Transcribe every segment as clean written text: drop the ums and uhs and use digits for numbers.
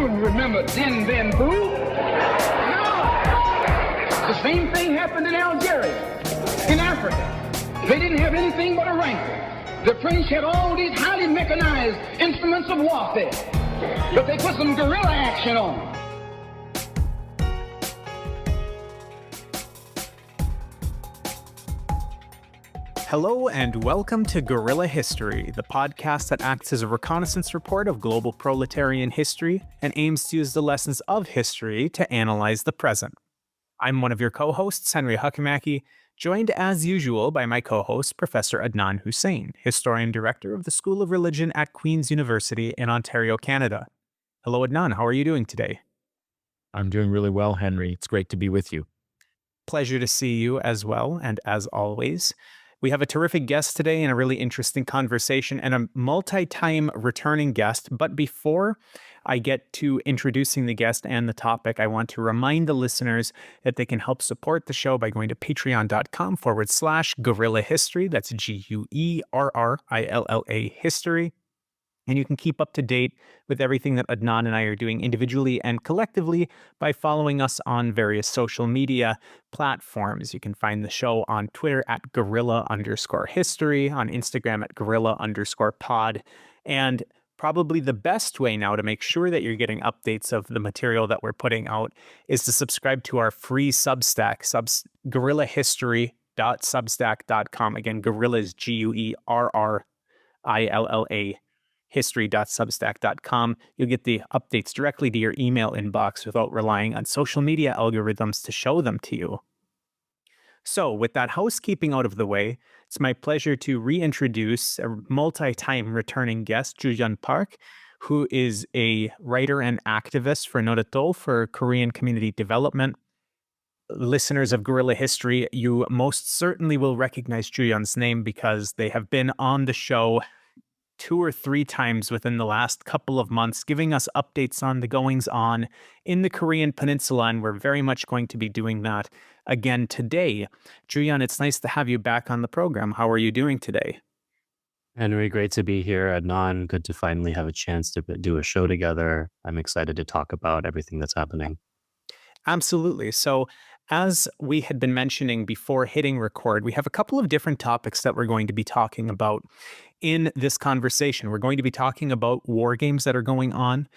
You remember Dien Bien Phu? No. The same thing happened in Algeria, in Africa. They didn't have anything but a rifle. The French had all these highly mechanized instruments of warfare, but they put some guerrilla action on them. Hello and welcome to Guerrilla History, the podcast that acts as a reconnaissance report of global proletarian history and aims to use the lessons of history to analyze the present. I'm one of your co-hosts, Henry Huckamacky, joined as usual by my co-host, Professor Adnan Hussain, Historian Director of the School of Religion at Queen's University in Ontario, Canada. Hello, Adnan. How are you doing today? I'm doing really well, Henry. It's great to be with you. Pleasure to see you as well, and as always. We have a terrific guest today and a really interesting conversation and a multi-time returning guest. But before I get to introducing the guest and the topic, I want to remind the listeners that they can help support the show by going to patreon.com/Guerrilla History. That's GUERRILLA History. And you can keep up to date with everything that Adnan and I are doing individually and collectively by following us on various social media platforms. You can find the show on Twitter at Guerrilla_History, on Instagram at Guerrilla_Pod. And probably the best way now to make sure that you're getting updates of the material that we're putting out is to subscribe to our free Substack, guerrillahistory.substack.com. Again, Guerrilla is GUERRILLA history.substack.com. You'll get the updates directly to your email inbox without relying on social media algorithms to show them to you. So with that housekeeping out of the way, it's my pleasure to reintroduce a multi-time returning guest, Ju-Hyun Park, who is a writer and activist for Nodutdol for Korean community development. Listeners of Guerrilla History, you most certainly will recognize Ju-Hyun's name because they have been on the show 2 or 3 times within the last couple of months, giving us updates on the goings-on in the Korean Peninsula, and we're very much going to be doing that again today. Ju-Hyun, it's nice to have you back on the program. How are you doing today? Henry, great to be here. Adnan, good to finally have a chance to do a show together. I'm excited to talk about everything that's happening. Absolutely. So as we had been mentioning before hitting record, we have a couple of different topics that we're going to be talking about in this conversation. We're going to be talking about war games that are going on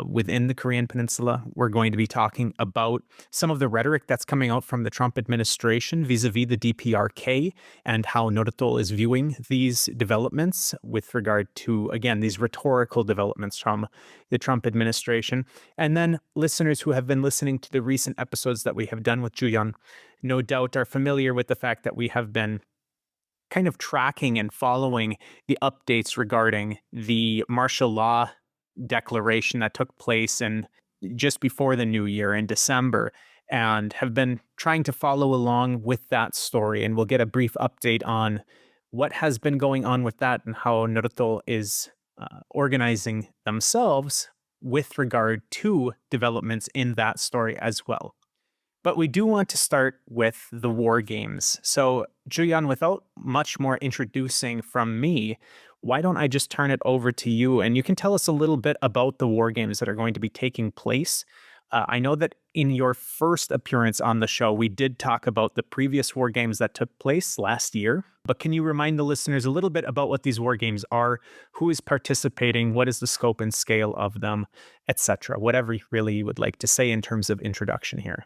within the Korean Peninsula. We're going to be talking about some of the rhetoric that's coming out from the Trump administration vis-a-vis the DPRK and how Nodutdol is viewing these developments with regard to, again, these rhetorical developments from the Trump administration. And then listeners who have been listening to the recent episodes that we have done with Ju-Hyun no doubt are familiar with the fact that we have been kind of tracking and following the updates regarding the martial law declaration that took place just before the new year in December, and have been trying to follow along with that story. And we'll get a brief update on what has been going on with that and how Nodutdol is organizing themselves with regard to developments in that story as well. But we do want to start with the war games. So, Ju-Hyun, without much more introducing from me, why don't I just turn it over to you, and you can tell us a little bit about the war games that are going to be taking place. I know that in your first appearance on the show, we did talk about the previous war games that took place last year. But can you remind the listeners a little bit about what these war games are, who is participating, what is the scope and scale of them, etc.? Whatever really you would like to say in terms of introduction here.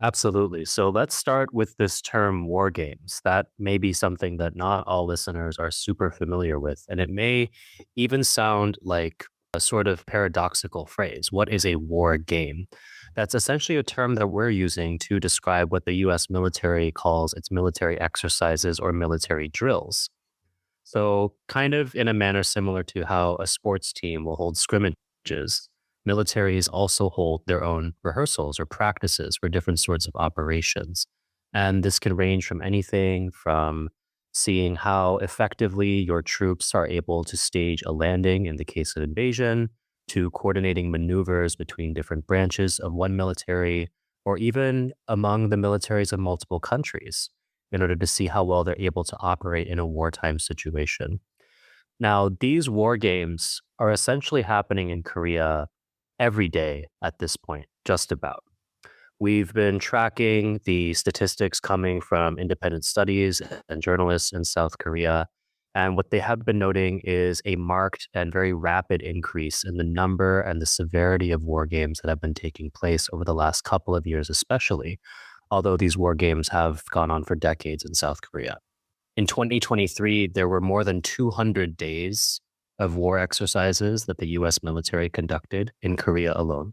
Absolutely. So let's start with this term war games. That may be something that not all listeners are super familiar with, and it may even sound like a sort of paradoxical phrase. What is a war game? That's essentially a term that we're using to describe what the US military calls its military exercises or military drills. So kind of in a manner similar to how a sports team will hold scrimmages, militaries also hold their own rehearsals or practices for different sorts of operations. And this can range from anything from seeing how effectively your troops are able to stage a landing in the case of invasion, to coordinating maneuvers between different branches of one military, or even among the militaries of multiple countries, in order to see how well they're able to operate in a wartime situation. Now, these war games are essentially happening in Korea every day at this point, just about. We've been tracking the statistics coming from independent studies and journalists in South Korea. And what they have been noting is a marked and very rapid increase in the number and the severity of war games that have been taking place over the last couple of years, especially, although these war games have gone on for decades in South Korea. In 2023, there were more than 200 days of war exercises that the US military conducted in Korea alone.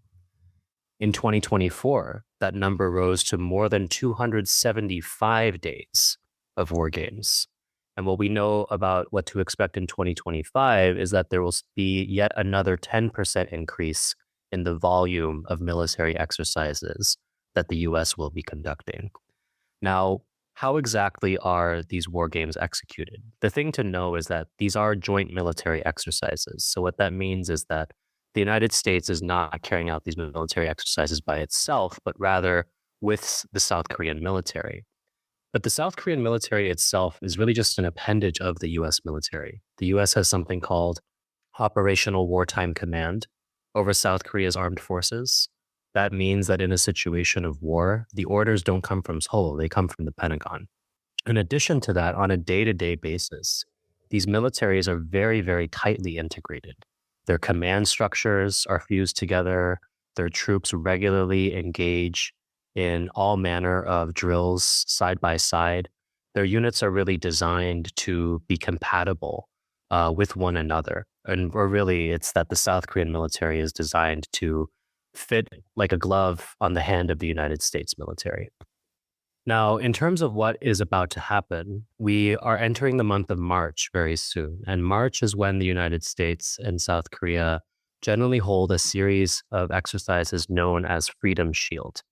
In 2024, that number rose to more than 275 days of war games. And what we know about what to expect in 2025 is that there will be yet another 10% increase in the volume of military exercises that the US will be conducting. Now, how exactly are these war games executed? The thing to know is that these are joint military exercises. So what that means is that the United States is not carrying out these military exercises by itself, but rather with the South Korean military. But the South Korean military itself is really just an appendage of the US military. The US has something called Operational Wartime Command over South Korea's armed forces. That means that in a situation of war, the orders don't come from Seoul, they come from the Pentagon. In addition to that, on a day-to-day basis, these militaries are very, very tightly integrated. Their command structures are fused together. Their troops regularly engage in all manner of drills side by side. Their units are really designed to be compatible with one another. Or really, it's that the South Korean military is designed to fit like a glove on the hand of the United States military. Now, in terms of what is about to happen, we are entering the month of March very soon. And March is when the United States and South Korea generally hold a series of exercises known as Freedom Shield.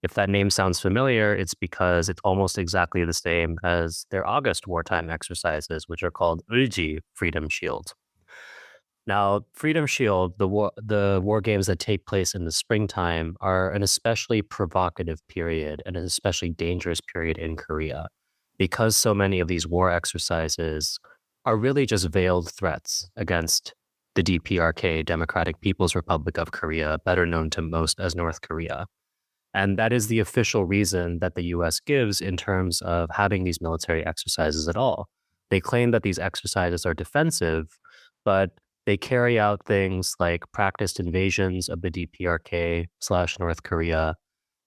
If that name sounds familiar, it's because it's almost exactly the same as their August wartime exercises, which are called Ulji Freedom Shield. Now, Freedom Shield, the war games that take place in the springtime, are an especially provocative period and an especially dangerous period in Korea, because so many of these war exercises are really just veiled threats against the DPRK, Democratic People's Republic of Korea, better known to most as North Korea. And that is the official reason that the US gives in terms of having these military exercises at all. They claim that these exercises are defensive, but they carry out things like practiced invasions of the DPRK/North Korea.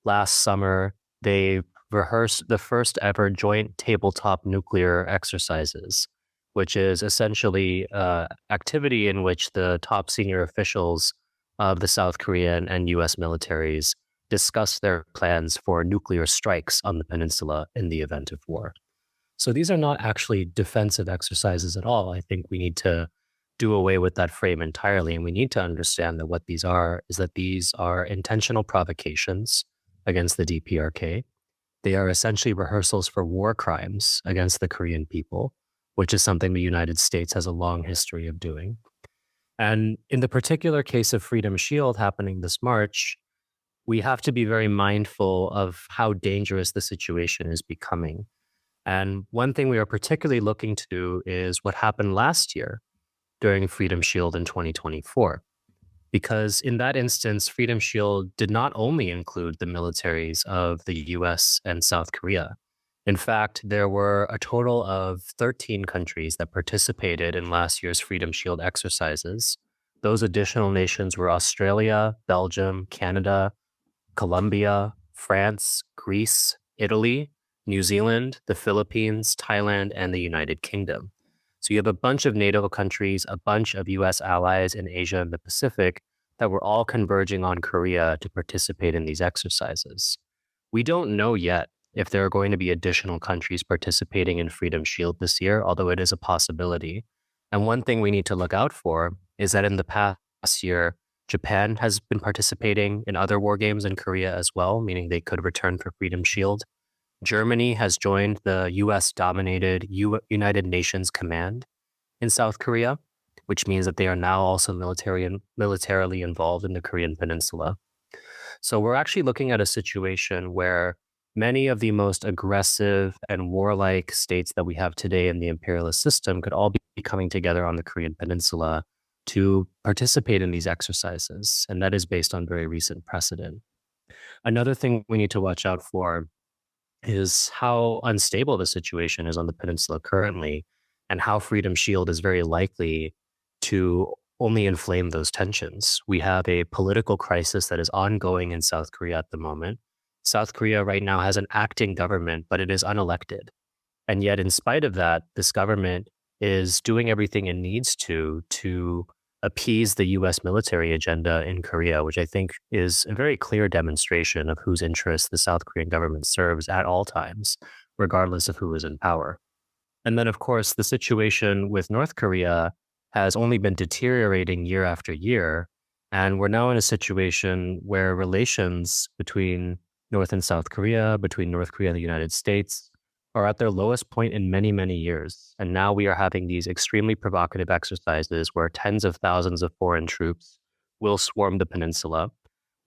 Last summer, they rehearsed the first ever joint tabletop nuclear exercises, which is essentially activity in which the top senior officials of the South Korean and US militaries discuss their plans for nuclear strikes on the peninsula in the event of war. So these are not actually defensive exercises at all. I think we need to do away with that frame entirely. And we need to understand that what these are is that these are intentional provocations against the DPRK. They are essentially rehearsals for war crimes against the Korean people, which is something the United States has a long history of doing. And in the particular case of Freedom Shield happening this March, we have to be very mindful of how dangerous the situation is becoming. And one thing we are particularly looking to is what happened last year during Freedom Shield in 2024. Because in that instance, Freedom Shield did not only include the militaries of the US and South Korea. In fact, there were a total of 13 countries that participated in last year's Freedom Shield exercises. Those additional nations were Australia, Belgium, Canada, Colombia, France, Greece, Italy, New Zealand, the Philippines, Thailand, and the United Kingdom. So you have a bunch of NATO countries, a bunch of US allies in Asia and the Pacific that were all converging on Korea to participate in these exercises. We don't know yet if there are going to be additional countries participating in Freedom Shield this year, although it is a possibility. And one thing we need to look out for is that in the past year, Japan has been participating in other war games in Korea as well, meaning they could return for Freedom Shield. Germany has joined the US-dominated United Nations Command in South Korea, which means that they are now also militarily involved in the Korean Peninsula. So we're actually looking at a situation where many of the most aggressive and warlike states that we have today in the imperialist system could all be coming together on the Korean Peninsula to participate in these exercises, and that is based on very recent precedent. Another thing we need to watch out for is how unstable the situation is on the peninsula currently, and how Freedom Shield is very likely to only inflame those tensions. We have a political crisis that is ongoing in South Korea at the moment. South Korea right now has an acting government, but it is unelected. And yet, in spite of that, this government is doing everything it needs to appease the US military agenda in Korea, which I think is a very clear demonstration of whose interests the South Korean government serves at all times, regardless of who is in power. And then, of course, the situation with North Korea has only been deteriorating year after year. And we're now in a situation where relations between North and South Korea, between North Korea and the United States, are at their lowest point in many, many years. And now we are having these extremely provocative exercises where tens of thousands of foreign troops will swarm the peninsula.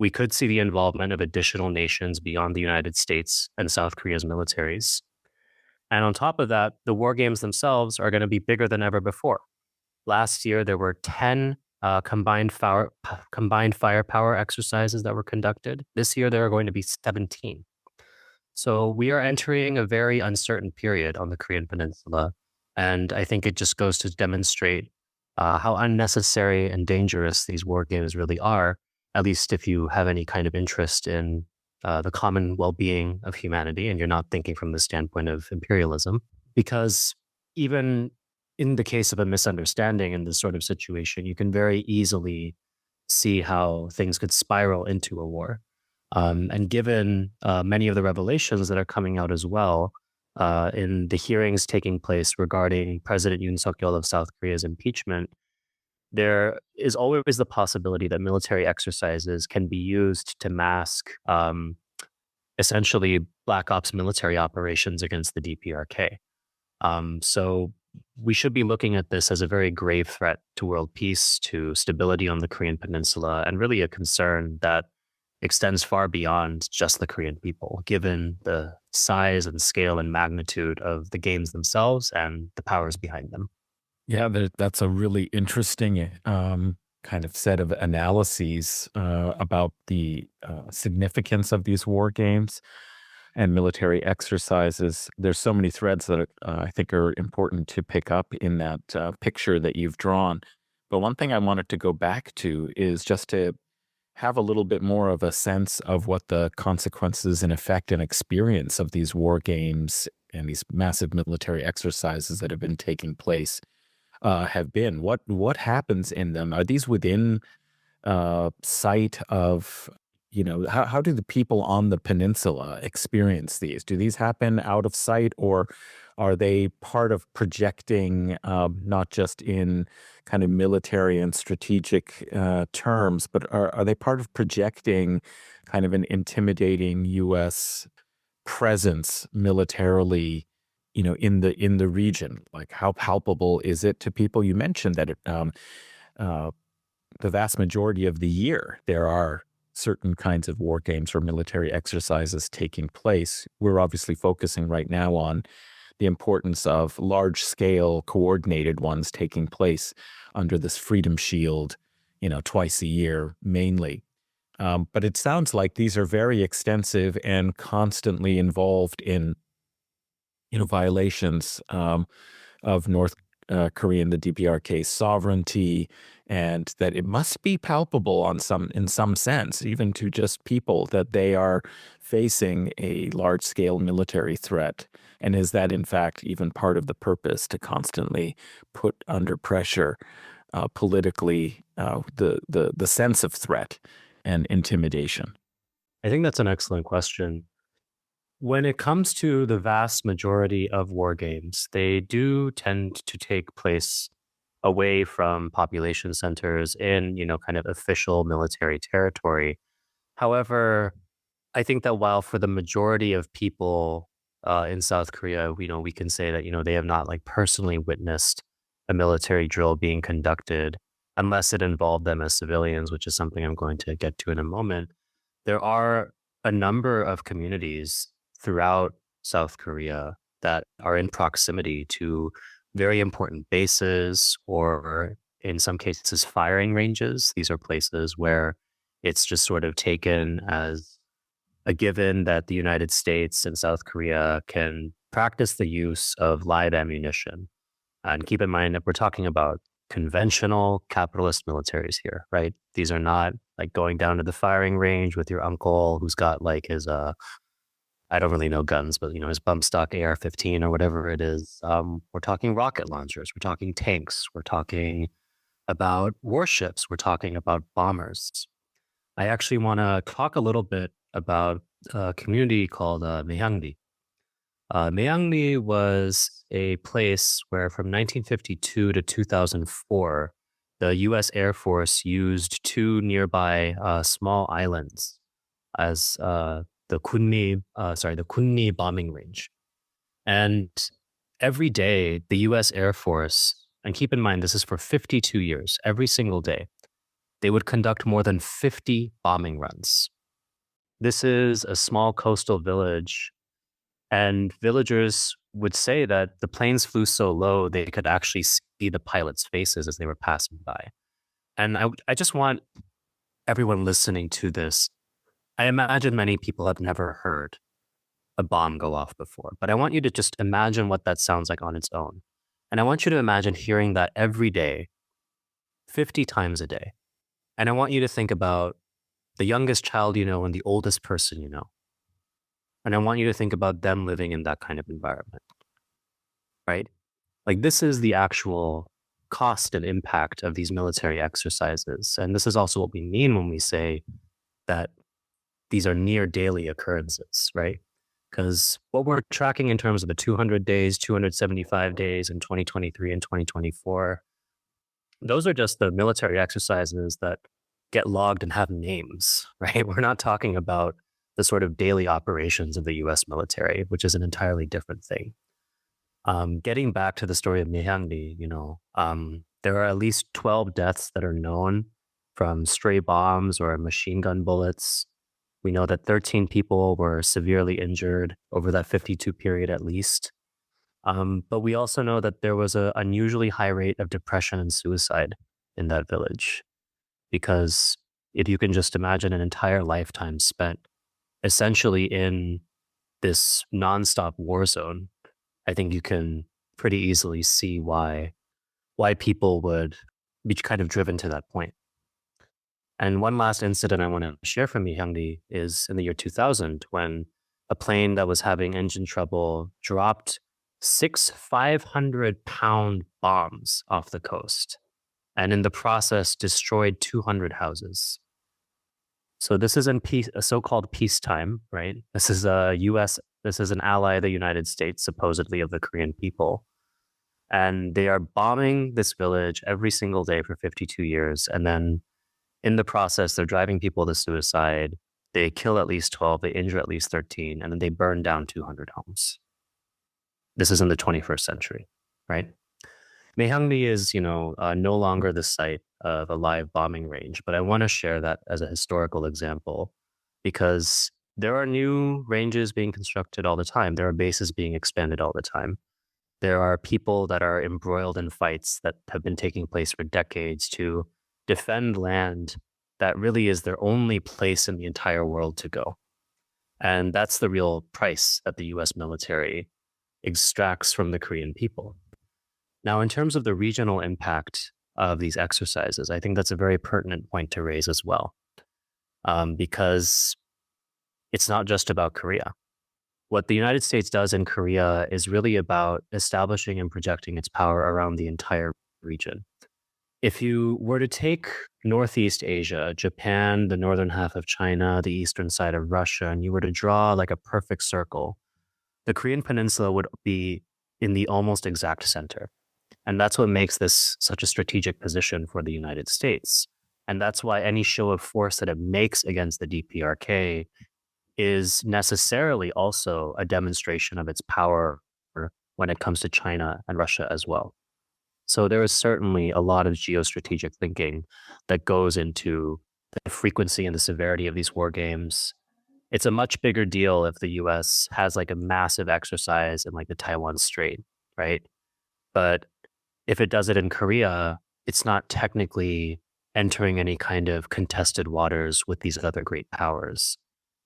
We could see the involvement of additional nations beyond the United States and South Korea's militaries. And on top of that, the war games themselves are going to be bigger than ever before. Last year, there were 10 combined firepower exercises that were conducted. This year, there are going to be 17. So we are entering a very uncertain period on the Korean Peninsula. And I think it just goes to demonstrate how unnecessary and dangerous these war games really are, at least if you have any kind of interest in the common well-being of humanity and you're not thinking from the standpoint of imperialism. Because even in the case of a misunderstanding in this sort of situation, you can very easily see how things could spiral into a war. And given many of the revelations that are coming out as well in the hearings taking place regarding President Yoon Suk-yeol of South Korea's impeachment, there is always the possibility that military exercises can be used to mask essentially Black Ops military operations against the DPRK. So we should be looking at this as a very grave threat to world peace, to stability on the Korean Peninsula, and really a concern that extends far beyond just the Korean people, given the size and scale and magnitude of the games themselves and the powers behind them. Yeah, that's a really interesting kind of set of analyses about the significance of these war games and military exercises. There's so many threads that I think are important to pick up in that picture that you've drawn. But one thing I wanted to go back to is just to have a little bit more of a sense of what the consequences and effect and experience of these war games and these massive military exercises that have been taking place have been. What happens in them? Are these within sight of, how do the people on the peninsula experience these? Do these happen out of sight, or are they part of projecting, not just in kind of military and strategic terms, but are they part of projecting kind of an intimidating U.S. presence militarily, in the region? Like, how palpable is it to people? You mentioned that the vast majority of the year there are certain kinds of war games or military exercises taking place. We're obviously focusing right now on the importance of large-scale coordinated ones taking place under this Freedom Shield, twice a year mainly. But it sounds like these are very extensive and constantly involved in, violations of North Korean, the DPRK sovereignty, and that it must be palpable in some sense, even to just people, that they are facing a large-scale military threat. And is that, in fact, even part of the purpose, to constantly put under pressure politically the sense of threat and intimidation? I think that's an excellent question. When it comes to the vast majority of war games, they do tend to take place away from population centers in, kind of official military territory. However, I think that while for the majority of people in South Korea, we can say that, they have not like personally witnessed a military drill being conducted unless it involved them as civilians, which is something I'm going to get to in a moment. There are a number of communities throughout South Korea that are in proximity to very important bases or in some cases, firing ranges. These are places where it's just sort of taken as a given that the United States and South Korea can practice the use of live ammunition. And keep in mind that we're talking about conventional capitalist militaries here, right? These are not like going down to the firing range with your uncle who's got like his I don't really know guns, but his bump stock AR-15 or whatever it is. We're talking rocket launchers, we're talking tanks, we're talking about warships, we're talking about bombers. I actually want to talk a little bit about a community called Maehangri. Maehangri was a place where from 1952 to 2004, the U.S. Air Force used two nearby small islands as the Kunmi bombing range. And every day, the U.S. Air Force, and keep in mind this is for 52 years, every single day, they would conduct more than 50 bombing runs. This is a small coastal village, and villagers would say that the planes flew so low they could actually see the pilots' faces as they were passing by. And I just want everyone listening to this, I imagine many people have never heard a bomb go off before, but I want you to just imagine what that sounds like on its own. And I want you to imagine hearing that every day, 50 times a day. And I want you to think about the youngest child you know and the oldest person you know. And I want you to think about them living in that kind of environment, right? Like this is the actual cost and impact of these military exercises. And this is also what we mean when we say that these are near daily occurrences, right? Because what we're tracking in terms of the 200 days, 275 days in 2023 and 2024, those are just the military exercises that get logged and have names, right? We're not talking about the sort of daily operations of the US military, which is an entirely different thing. Getting back to the story of Maehangri, there are at least 12 deaths that are known from stray bombs or machine gun bullets. We know that 13 people were severely injured over that 52 period at least. But we also know that there was an unusually high rate of depression and suicide in that village. Because if you can just imagine an entire lifetime spent essentially in this nonstop war zone, I think you can pretty easily see why people would be kind of driven to that point. And one last incident I want to share from Maehangri is in the year 2000 when a plane that was having engine trouble dropped 6 500-pound bombs off the coast, and in the process destroyed 200 houses. So this is in peace, a so-called peacetime, right? This is an ally of the United States, supposedly of the Korean people. And they are bombing this village every single day for 52 years. And then in the process, they're driving people to suicide. They kill at least 12, they injure at least 13, and then they burn down 200 homes. This is in the 21st century, right? Maehangri is, no longer the site of a live bombing range, but I want to share that as a historical example because there are new ranges being constructed all the time. There are bases being expanded all the time. There are people that are embroiled in fights that have been taking place for decades to defend land that really is their only place in the entire world to go. And that's the real price that the US military extracts from the Korean people. Now, in terms of the regional impact of these exercises, I think that's a very pertinent point to raise as well, because it's not just about Korea. What the United States does in Korea is really about establishing and projecting its power around the entire region. If you were to take Northeast Asia, Japan, the northern half of China, the eastern side of Russia, and you were to draw like a perfect circle, the Korean Peninsula would be in the almost exact center. And that's what makes this such a strategic position for the United States. And that's why any show of force that it makes against the DPRK is necessarily also a demonstration of its power when it comes to China and Russia as well. So there is certainly a lot of geostrategic thinking that goes into the frequency and the severity of these war games. It's a much bigger deal if the US has like a massive exercise in like the Taiwan Strait, right? But if it does it in Korea, it's not technically entering any kind of contested waters with these other great powers.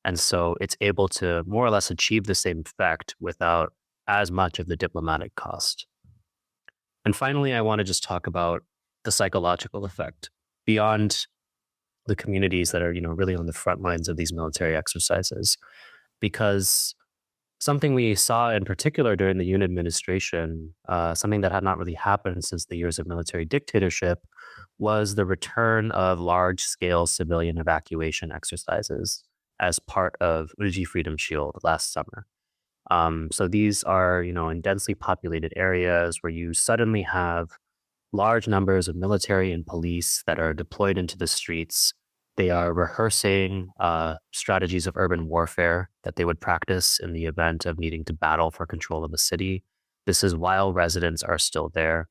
And so it's able to more or less achieve the same effect without as much of the diplomatic cost. And finally, I want to just talk about the psychological effect beyond the communities that are, really on the front lines of these military exercises, because something we saw in particular during the Yoon administration, something that had not really happened since the years of military dictatorship, was the return of large-scale civilian evacuation exercises as part of Uji Freedom Shield last summer. So these are, in densely populated areas where you suddenly have large numbers of military and police that are deployed into the streets. They are rehearsing strategies of urban warfare that they would practice in the event of needing to battle for control of a city. This is while residents are still there.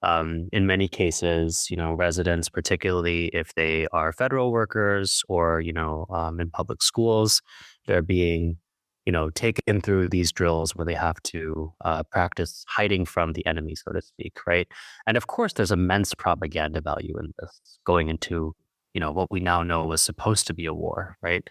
In many cases, residents, particularly if they are federal workers or, in public schools, they're being, taken through these drills where they have to practice hiding from the enemy, so to speak, right? And of course, there's immense propaganda value in this going into, what we now know was supposed to be a war, right?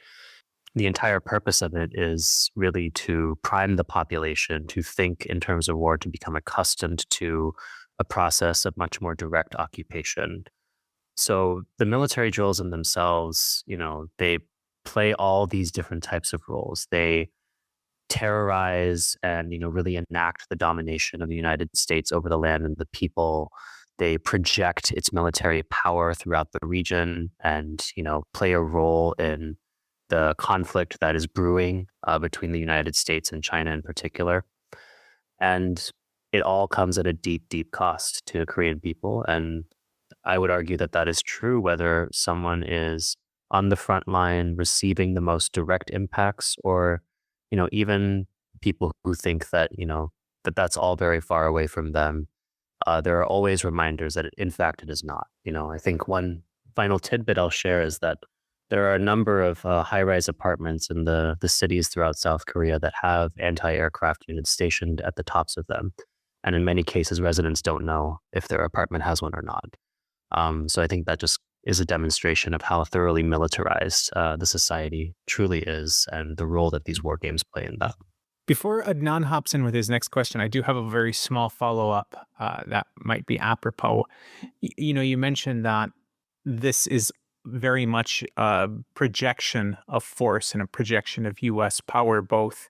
The entire purpose of it is really to prime the population to think in terms of war, to become accustomed to a process of much more direct occupation. So the military drills in themselves, they play all these different types of roles. They terrorize and, really enact the domination of the United States over the land and the people. They project its military power throughout the region and, play a role in the conflict that is brewing between the United States and China in particular. And it all comes at a deep, deep cost to Korean people. And I would argue that that is true whether someone is on the front line receiving the most direct impacts or, even people who think that, that that's all very far away from them. There are always reminders that, in fact, it is not. I think one final tidbit I'll share is that there are a number of high-rise apartments in the cities throughout South Korea that have anti-aircraft units stationed at the tops of them. And in many cases, residents don't know if their apartment has one or not. So I think that just is a demonstration of how thoroughly militarized the society truly is and the role that these war games play in that. Before Adnan hops in with his next question, I do have a very small follow-up that might be apropos. You mentioned that this is very much a projection of force and a projection of U.S. power, both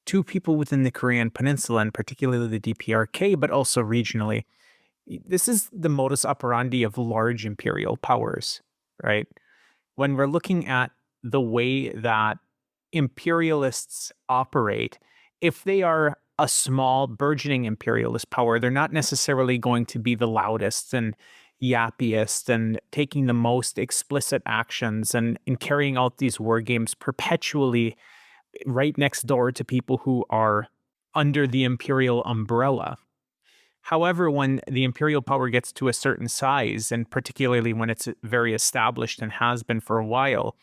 to people within the Korean Peninsula and particularly the DPRK, but also regionally. This is the modus operandi of large imperial powers, right? When we're looking at the way that imperialists operate, if they are a small burgeoning imperialist power, they're not necessarily going to be the loudest and yappiest and taking the most explicit actions and carrying out these war games perpetually right next door to people who are under the imperial umbrella. However, when the imperial power gets to a certain size, and particularly when it's very established and has been for a while,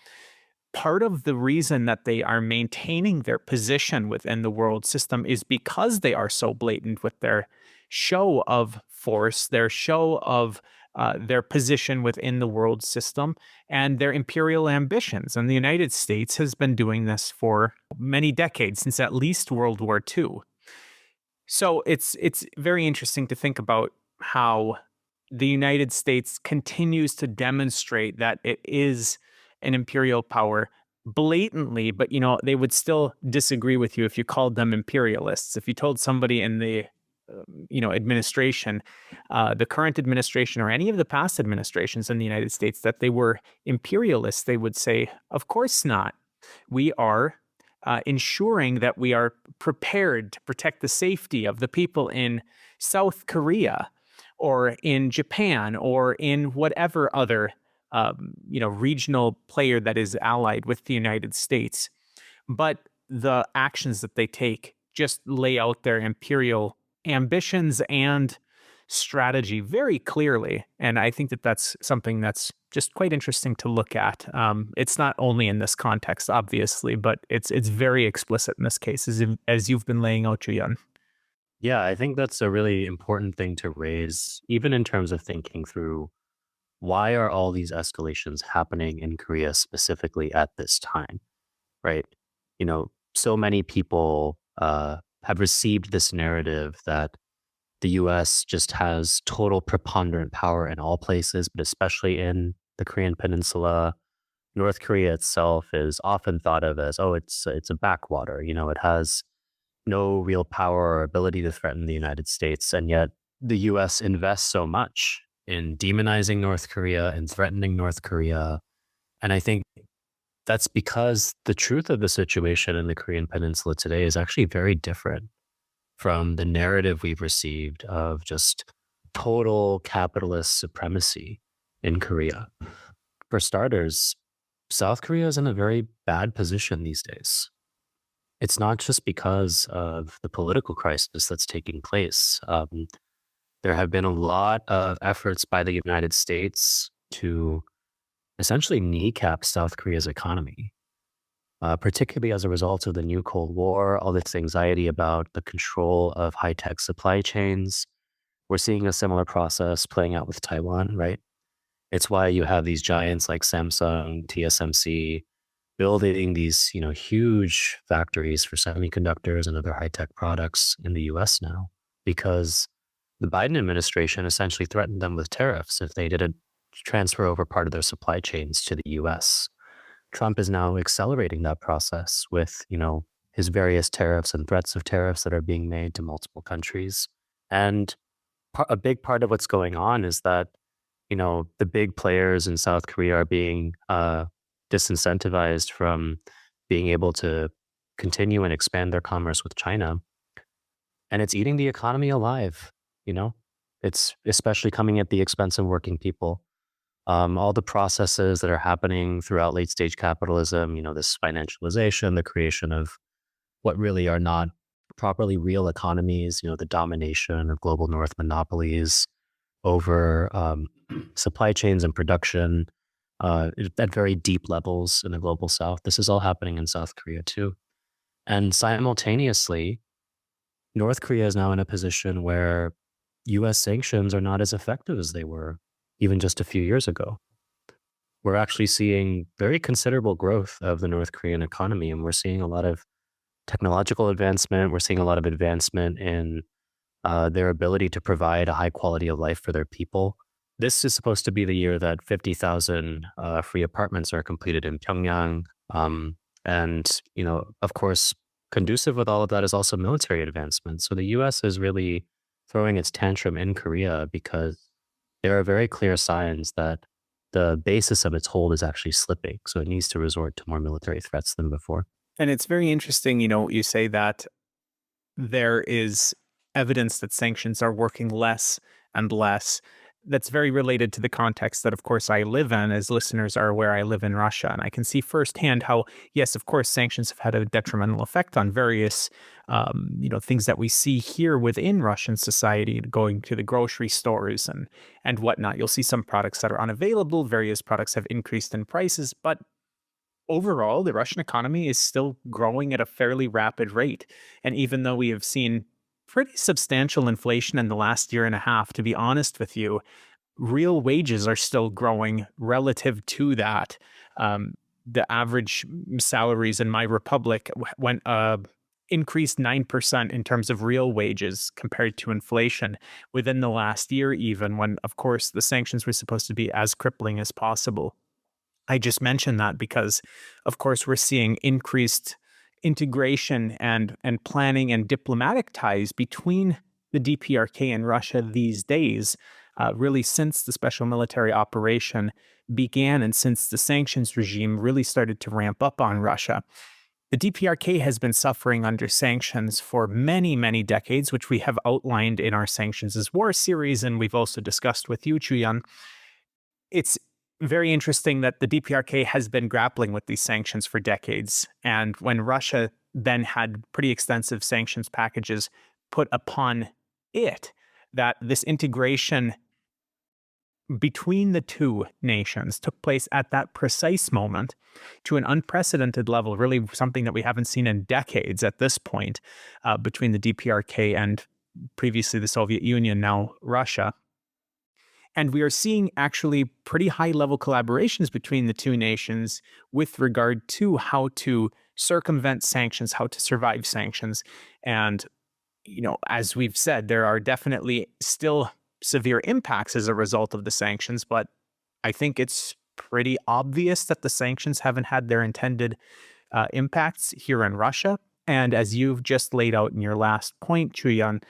part of the reason that they are maintaining their position within the world system is because they are so blatant with their show of force, their show of their position within the world system, and their imperial ambitions. And the United States has been doing this for many decades, since at least World War II. So it's very interesting to think about how the United States continues to demonstrate that it is an imperial power blatantly, but they would still disagree with you if you called them imperialists. If you told somebody in the administration, the current administration or any of the past administrations in the United States that they were imperialists, they would say, of course not. We are ensuring that we are prepared to protect the safety of the people in South Korea or in Japan or in whatever other regional player that is allied with the United States. But the actions that they take just lay out their imperial ambitions and strategy very clearly. And I think that that's something that's just quite interesting to look at. It's not only in this context, obviously, but it's very explicit in this case, as you've been laying out, Ju-Hyun. Yeah, I think that's a really important thing to raise, even in terms of thinking through why are all these escalations happening in Korea specifically at this time, right? So many people have received this narrative that the US just has total preponderant power in all places, but especially in the Korean Peninsula. North Korea itself is often thought of as, oh, it's a backwater. It has no real power or ability to threaten the United States. And yet the US invests so much in demonizing North Korea and threatening North Korea. And I think that's because the truth of the situation in the Korean Peninsula today is actually very different from the narrative we've received of just total capitalist supremacy in Korea. For starters, South Korea is in a very bad position these days. It's not just because of the political crisis that's taking place. There have been a lot of efforts by the United States to essentially kneecap South Korea's economy, particularly as a result of the new Cold War, all this anxiety about the control of high tech supply chains. We're seeing a similar process playing out with Taiwan, right? It's why you have these giants like Samsung, TSMC, building these, huge factories for semiconductors and other high-tech products in the US now, because the Biden administration essentially threatened them with tariffs if they didn't transfer over part of their supply chains to the US. Trump is now accelerating that process with, his various tariffs and threats of tariffs that are being made to multiple countries. And a big part of what's going on is that, the big players in South Korea are being disincentivized from being able to continue and expand their commerce with China. And it's eating the economy alive, you know? It's especially coming at the expense of working people. All the processes that are happening throughout late stage capitalism, this financialization, the creation of what really are not properly real economies, the domination of global north monopolies over supply chains and production at very deep levels in the global south. This is all happening in South Korea too. And simultaneously, North Korea is now in a position where US sanctions are not as effective as they were even just a few years ago. We're actually seeing very considerable growth of the North Korean economy, and we're seeing a lot of technological advancement. We're seeing a lot of advancement in their ability to provide a high quality of life for their people. This is supposed to be the year that 50,000 free apartments are completed in Pyongyang. And, of course, conducive with all of that is also military advancement. So the US is really throwing its tantrum in Korea because there are very clear signs that the basis of its hold is actually slipping. So it needs to resort to more military threats than before. And it's very interesting, you say that there is evidence that sanctions are working less and less. That's very related to the context that, of course, I live in. As listeners are aware, I live in Russia, and I can see firsthand how, yes, of course, sanctions have had a detrimental effect on various, things that we see here within Russian society, going to the grocery stores and whatnot. You'll see some products that are unavailable. Various products have increased in prices, but overall, the Russian economy is still growing at a fairly rapid rate. And even though we have seen pretty substantial inflation in the last year and a half, to be honest with you, real wages are still growing relative to that. The average salaries in my republic went increased 9% in terms of real wages compared to inflation within the last year, even when, of course, the sanctions were supposed to be as crippling as possible. I just mentioned that because, of course, we're seeing increased integration and planning and diplomatic ties between the DPRK and Russia these days, really since the special military operation began and since the sanctions regime really started to ramp up on Russia. The DPRK has been suffering under sanctions for many, many decades, which we have outlined in our Sanctions as War series, and we've also discussed with you, Ju-Hyun. It's very interesting that the DPRK has been grappling with these sanctions for decades. And when Russia then had pretty extensive sanctions packages put upon it, that this integration between the two nations took place at that precise moment to an unprecedented level, really something that we haven't seen in decades at this point, between the DPRK and previously the Soviet Union, now Russia. And we are seeing actually pretty high level collaborations between the two nations with regard to how to circumvent sanctions, how to survive sanctions. And, as we've said, there are definitely still severe impacts as a result of the sanctions, but I think it's pretty obvious that the sanctions haven't had their intended impacts here in Russia. And as you've just laid out in your last point, Ju-Hyun,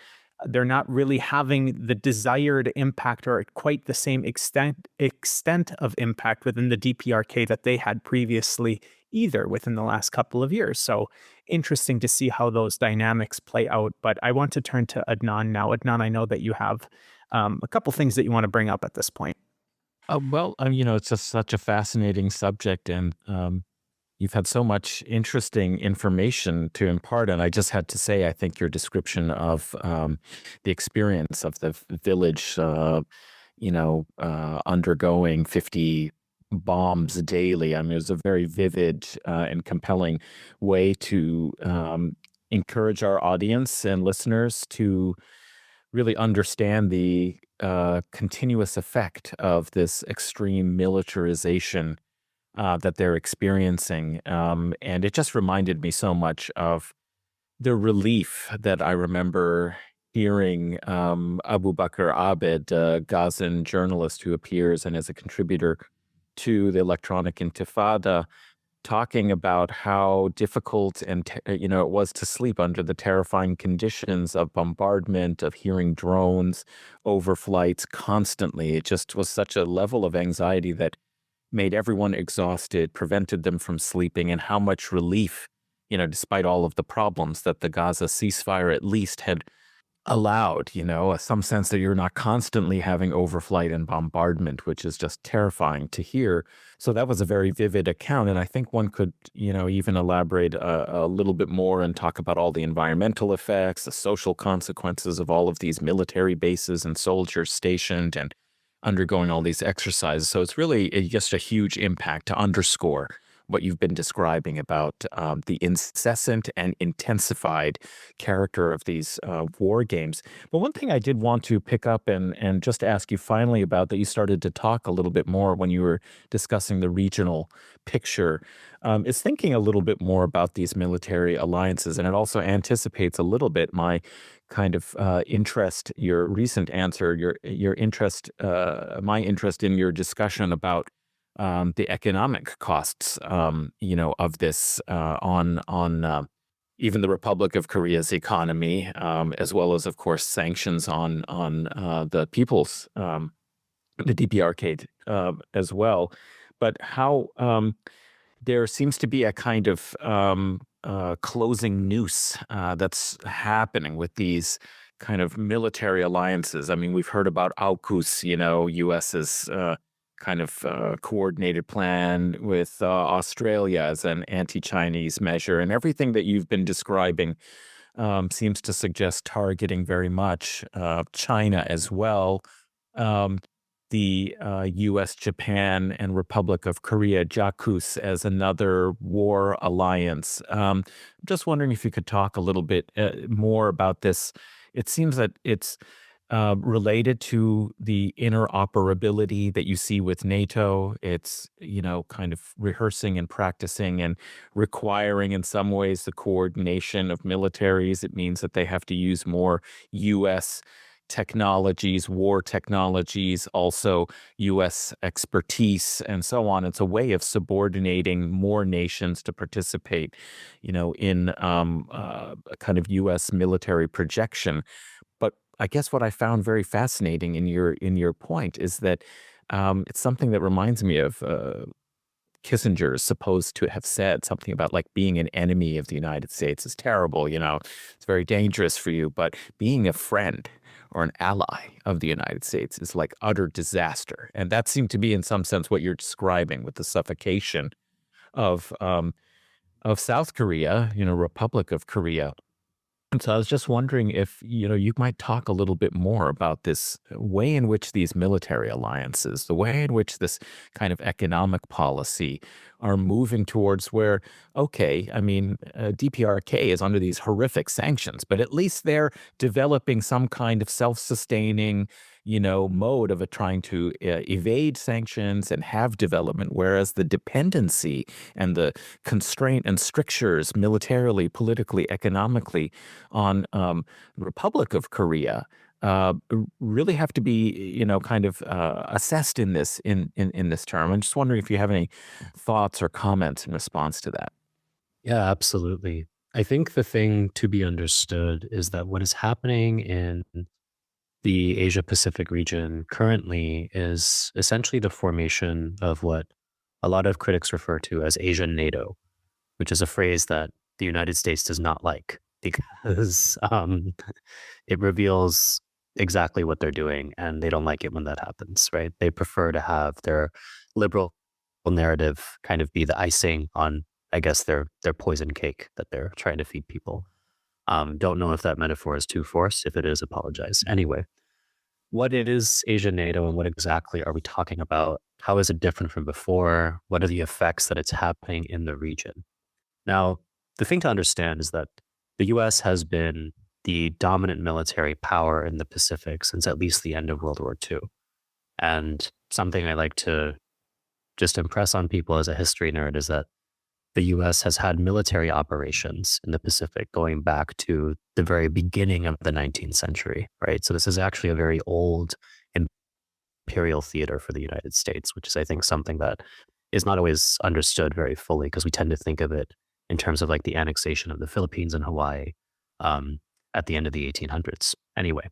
they're not really having the desired impact or quite the same extent of impact within the DPRK that they had previously either within the last couple of years. So interesting to see how those dynamics play out. But I want to turn to Adnan now. Adnan, I know that you have a couple things that you want to bring up at this point. It's just such a fascinating subject, and you've had so much interesting information to impart. And I just had to say, I think your description of the experience of the village, undergoing 50 bombs daily. I mean, it was a very vivid and compelling way to encourage our audience and listeners to really understand the continuous effect of this extreme militarization that they're experiencing. And it just reminded me so much of the relief that I remember hearing Abu Bakr Abed, a Gazan journalist who appears and is a contributor to the Electronic Intifada, talking about how difficult and it was to sleep under the terrifying conditions of bombardment, of hearing drones, overflights constantly. It just was such a level of anxiety that made everyone exhausted, prevented them from sleeping, and how much relief, despite all of the problems that the Gaza ceasefire at least had allowed, some sense that you're not constantly having overflight and bombardment, which is just terrifying to hear. So that was a very vivid account. And I think one could, even elaborate a little bit more and talk about all the environmental effects, the social consequences of all of these military bases and soldiers stationed and undergoing all these exercises. So it's really just a huge impact to underscore what you've been describing about the incessant and intensified character of these war games. But one thing I did want to pick up and just ask you finally about, that you started to talk a little bit more when you were discussing the regional picture, is thinking a little bit more about these military alliances. And it also anticipates a little bit my kind of interest, your recent answer, your interest, my interest in your discussion about the economic costs, of this on even the Republic of Korea's economy, as well as, of course, sanctions on the people's, the DPRK as well. But how there seems to be a kind of closing noose that's happening with these kind of military alliances. I mean, we've heard about AUKUS, US's kind of coordinated plan with Australia as an anti-Chinese measure. And everything that you've been describing seems to suggest targeting very much China as well. The U.S., Japan, and Republic of Korea, JACUS, as another war alliance. Just wondering if you could talk a little bit more about this. It seems that it's related to the interoperability that you see with NATO. It's, kind of rehearsing and practicing and requiring in some ways the coordination of militaries. It means that they have to use more U.S. technologies, war technologies, also U.S. expertise, and so on. It's a way of subordinating more nations to participate, in a kind of U.S. military projection. But I guess what I found very fascinating in your point is that it's something that reminds me of Kissinger is supposed to have said something about like being an enemy of the United States is terrible, it's very dangerous for you, but being a friend or an ally of the United States is like utter disaster. And that seemed to be in some sense what you're describing with the suffocation of South Korea, Republic of Korea. And so I was just wondering if, you might talk a little bit more about this way in which these military alliances, the way in which this kind of economic policy are moving towards where, okay, I mean, DPRK is under these horrific sanctions, but at least they're developing some kind of self-sustaining, mode of trying to evade sanctions and have development, whereas the dependency and the constraint and strictures militarily, politically, economically on the Republic of Korea really have to be, kind of assessed in this term. I'm just wondering if you have any thoughts or comments in response to that. Yeah, absolutely. I think the thing to be understood is that what is happening in the Asia Pacific region currently is essentially the formation of what a lot of critics refer to as Asian NATO, which is a phrase that the United States does not like because it reveals exactly what they're doing and they don't like it when that happens, right? They prefer to have their liberal narrative kind of be the icing on, I guess, their poison cake that they're trying to feed people. Don't know if that metaphor is too forced. If it is, apologize. Anyway, what it is Asian NATO and what exactly are we talking about? How is it different from before? What are the effects that it's happening in the region? Now, the thing to understand is that the US has been the dominant military power in the Pacific since at least the end of World War II. And something I like to just impress on people as a history nerd is that the US has had military operations in the Pacific going back to the very beginning of the 19th century, right? So this is actually a very old imperial theater for the United States, which is, I think, something that is not always understood very fully because we tend to think of it in terms of like the annexation of the Philippines and Hawaii at the end of the 1800s. Anyway,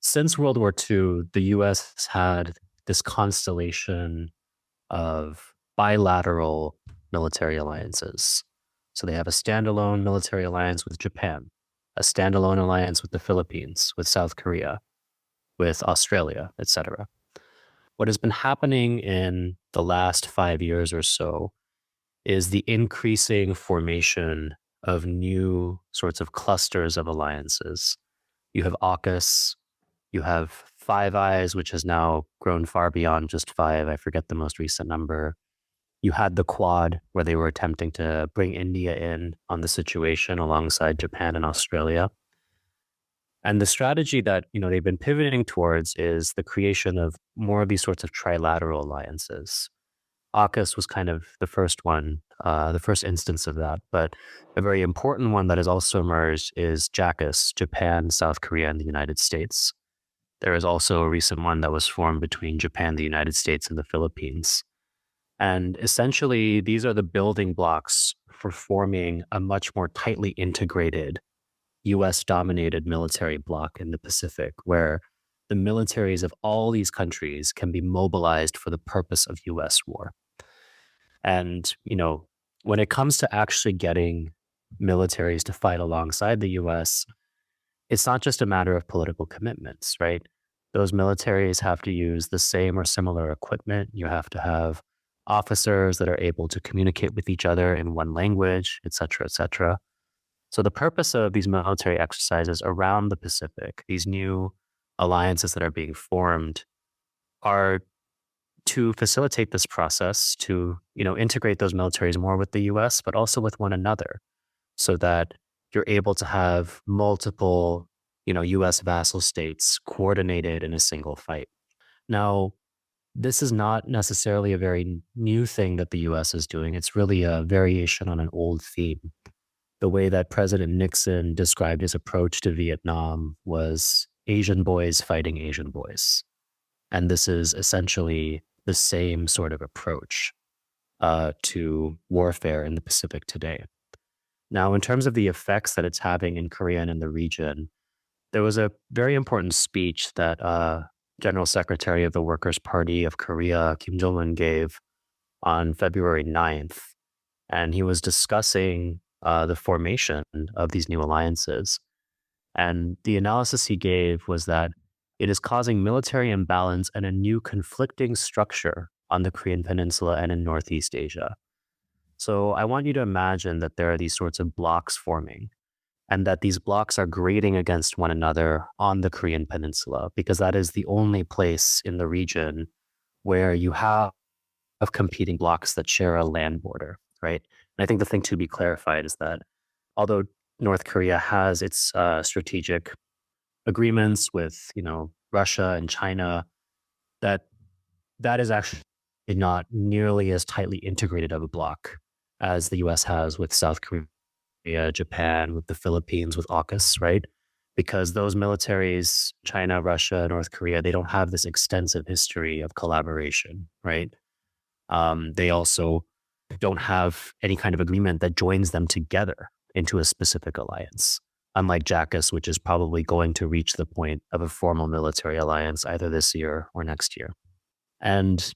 since World War II, the US has had this constellation of bilateral military alliances. So they have a standalone military alliance with Japan, a standalone alliance with the Philippines, with South Korea, with Australia, etc. What has been happening in the last 5 years or so is the increasing formation of new sorts of clusters of alliances. You have AUKUS, you have Five Eyes, which has now grown far beyond just five. I forget the most recent number. You had the Quad, where they were attempting to bring India in on the situation alongside Japan and Australia. And the strategy that they've been pivoting towards is the creation of more of these sorts of trilateral alliances. AUKUS was kind of the first one, the first instance of that. But a very important one that has also emerged is JACUS, Japan, South Korea, and the United States. There is also a recent one that was formed between Japan, the United States, and the Philippines. And essentially, these are the building blocks for forming a much more tightly integrated US-dominated military bloc in the Pacific, where the militaries of all these countries can be mobilized for the purpose of US war. And, when it comes to actually getting militaries to fight alongside the US, it's not just a matter of political commitments, right? Those militaries have to use the same or similar equipment. You have to have officers that are able to communicate with each other in one language, et cetera, et cetera. So the purpose of these military exercises around the Pacific, these new alliances that are being formed, are to facilitate this process, to integrate those militaries more with the US, but also with one another, so that you're able to have multiple US vassal states coordinated in a single fight. Now, this is not necessarily a very new thing that the US is doing. It's really a variation on an old theme. The way that President Nixon described his approach to Vietnam was Asian boys fighting Asian boys. And this is essentially the same sort of approach to warfare in the Pacific today. Now, in terms of the effects that it's having in Korea and in the region, there was a very important speech that General Secretary of the Workers' Party of Korea, Kim Jong-un, gave on February 9th. And he was discussing the formation of these new alliances. And the analysis he gave was that it is causing military imbalance and a new conflicting structure on the Korean Peninsula and in Northeast Asia. So I want you to imagine that there are these sorts of blocks forming. and that these blocs are grading against one another on the Korean Peninsula, because that is the only place in the region where you have competing blocs that share a land border, right? And I think the thing to be clarified is that although North Korea has its strategic agreements with, Russia and China, that is actually not nearly as tightly integrated of a bloc as the US has with South Korea, Japan, with the Philippines, with AUKUS, right? Because those militaries, China, Russia, North Korea, they don't have this extensive history of collaboration, right? They also don't have any kind of agreement that joins them together into a specific alliance. Unlike JACUS, which is probably going to reach the point of a formal military alliance either this year or next year. And,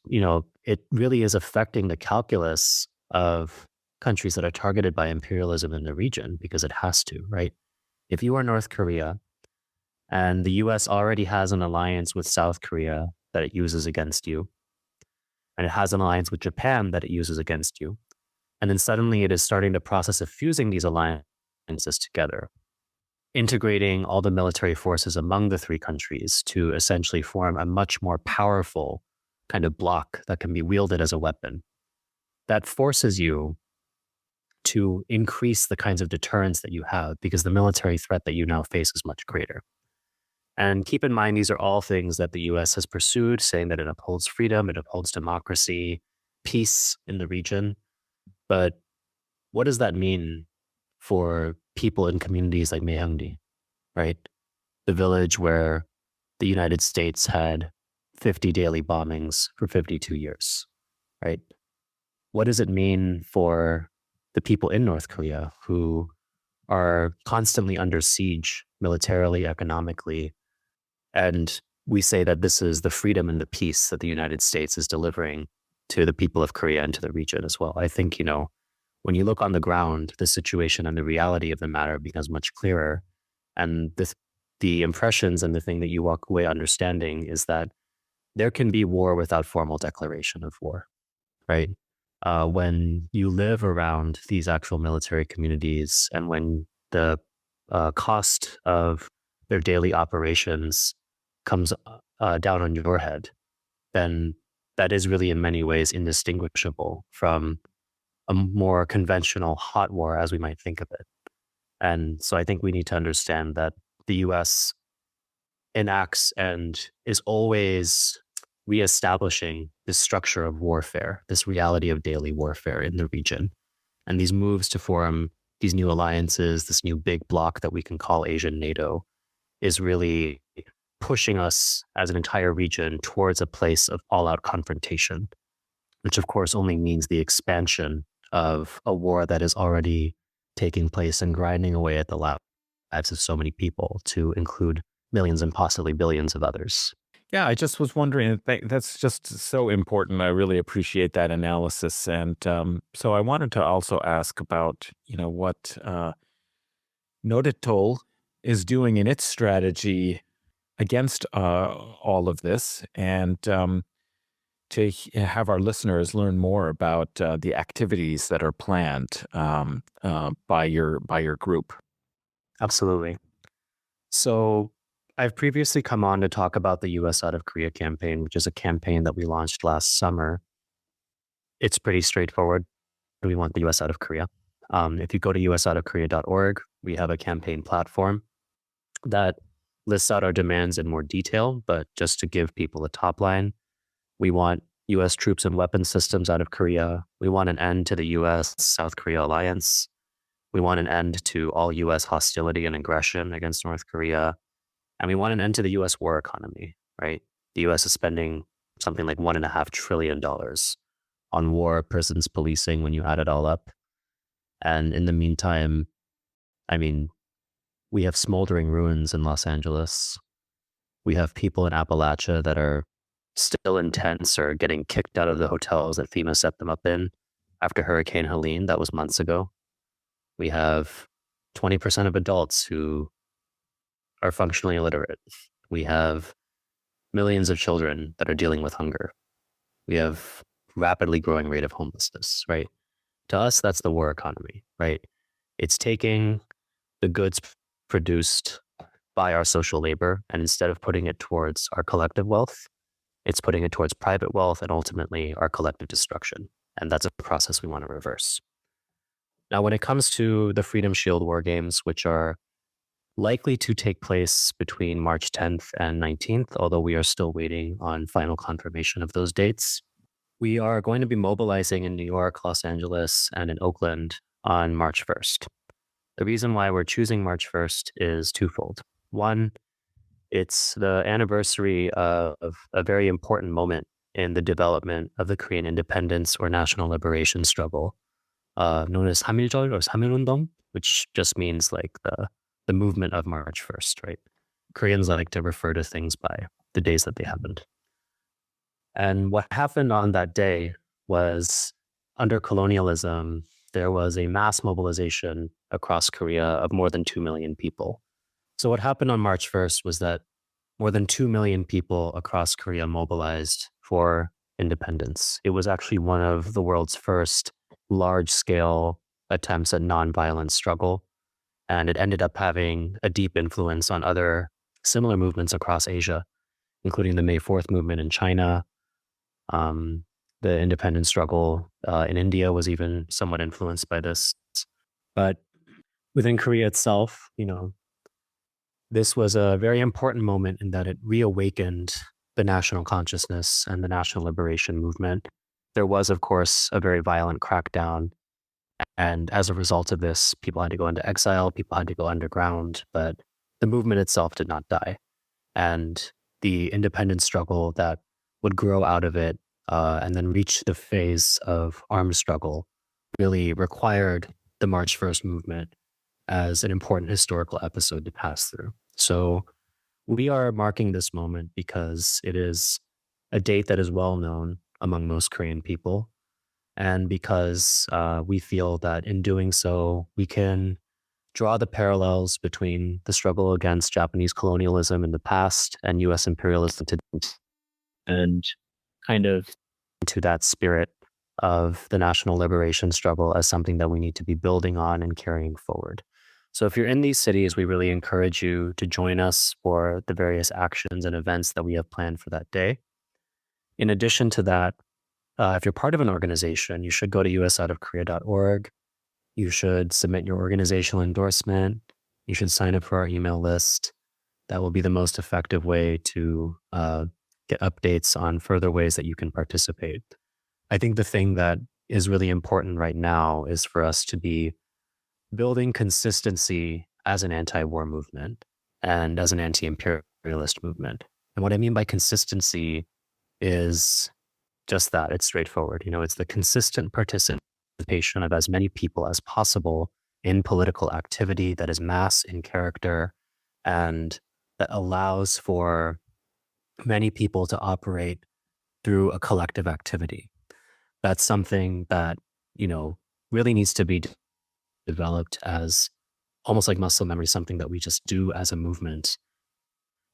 it really is affecting the calculus of countries that are targeted by imperialism in the region, because it has to, right? If you are North Korea and the US already has an alliance with South Korea that it uses against you, and it has an alliance with Japan that it uses against you, and then suddenly it is starting the process of fusing these alliances together, integrating all the military forces among the three countries to essentially form a much more powerful kind of bloc that can be wielded as a weapon. That forces you to increase the kinds of deterrence that you have, because the military threat that you now face is much greater. And keep in mind, these are all things that the US has pursued, saying that it upholds freedom, it upholds democracy, peace in the region. But what does that mean for people in communities like Maehyangdi, right? The village where the United States had 50 daily bombings for 52 years, right? What does it mean for the people in North Korea who are constantly under siege militarily, economically? And we say that this is the freedom and the peace that the United States is delivering to the people of Korea and to the region as well. I think, when you look on the ground, the situation and the reality of the matter becomes much clearer. And the impressions and the thing that you walk away understanding is that there can be war without formal declaration of war, right? When you live around these actual military communities, and when the cost of their daily operations comes down on your head, then that is really in many ways indistinguishable from a more conventional hot war as we might think of it. And so I think we need to understand that the US enacts and is always reestablishing this structure of warfare, this reality of daily warfare in the region. And these moves to form these new alliances, this new big bloc that we can call Asian NATO, is really pushing us as an entire region towards a place of all-out confrontation, which of course only means the expansion of a war that is already taking place and grinding away at the lives of so many people, to include millions and possibly billions of others. Yeah, I just was wondering, that's just so important. I really appreciate that analysis. And so I wanted to also ask about, what Nodutdol is doing in its strategy against all of this, and to have our listeners learn more about the activities that are planned by your group. Absolutely. So I've previously come on to talk about the US Out of Korea campaign, which is a campaign that we launched last summer. It's pretty straightforward. We want the US out of Korea. If you go to usoutofkorea.org, we have a campaign platform that lists out our demands in more detail, but just to give people a top line, we want US troops and weapon systems out of Korea. We want an end to the US-South Korea alliance. We want an end to all US hostility and aggression against North Korea. And we want an end to the US war economy, right? The US is spending something like $1.5 trillion on war, prisons, policing, when you add it all up. And in the meantime, we have smoldering ruins in Los Angeles. We have people in Appalachia that are still in tents or getting kicked out of the hotels that FEMA set them up in after Hurricane Helene. That was months ago. We have 20% of adults who are functionally illiterate. We have millions of children that are dealing with hunger. We have rapidly growing rate of homelessness, right? To us, that's the war economy, right? It's taking the goods produced by our social labor, and instead of putting it towards our collective wealth, it's putting it towards private wealth and ultimately our collective destruction. And that's a process we want to reverse. Now, when it comes to the Freedom Shield War Games, which are likely to take place between March 10th and 19th, although we are still waiting on final confirmation of those dates, we are going to be mobilizing in New York, Los Angeles, and in Oakland on March 1st. The reason why we're choosing March 1st is twofold. One, it's the anniversary of a very important moment in the development of the Korean independence or national liberation struggle, known as Hamiljeol or Samilundong, which just means like the movement of March 1st, right? Koreans like to refer to things by the days that they happened. And what happened on that day was, under colonialism, there was a mass mobilization across Korea of more than 2 million people. So what happened on March 1st was that more than 2 million people across Korea mobilized for independence. It was actually one of the world's first large-scale attempts at nonviolent struggle, and it ended up having a deep influence on other similar movements across Asia, including the May 4th movement in China. The independence struggle in India was even somewhat influenced by this. But within Korea itself, this was a very important moment in that it reawakened the national consciousness and the national liberation movement. There was, of course, a very violent crackdown. And as a result of this, people had to go into exile, people had to go underground, but the movement itself did not die. And the independence struggle that would grow out of it and then reach the phase of armed struggle really required the March 1st movement as an important historical episode to pass through. So we are marking this moment because it is a date that is well known among most Korean people, and because we feel that in doing so, we can draw the parallels between the struggle against Japanese colonialism in the past and US imperialism today, and kind of into that spirit of the national liberation struggle as something that we need to be building on and carrying forward. So if you're in these cities, we really encourage you to join us for the various actions and events that we have planned for that day. In addition to that, if you're part of an organization, you should go to usoutofkorea.org. You should submit your organizational endorsement. You should sign up for our email list. That will be the most effective way to get updates on further ways that you can participate. I think the thing that is really important right now is for us to be building consistency as an anti-war movement and as an anti-imperialist movement. And what I mean by consistency is just that. It's straightforward. It's the consistent participation of as many people as possible in political activity that is mass in character and that allows for many people to operate through a collective activity. That's something that, really needs to be developed as almost like muscle memory, something that we just do as a movement,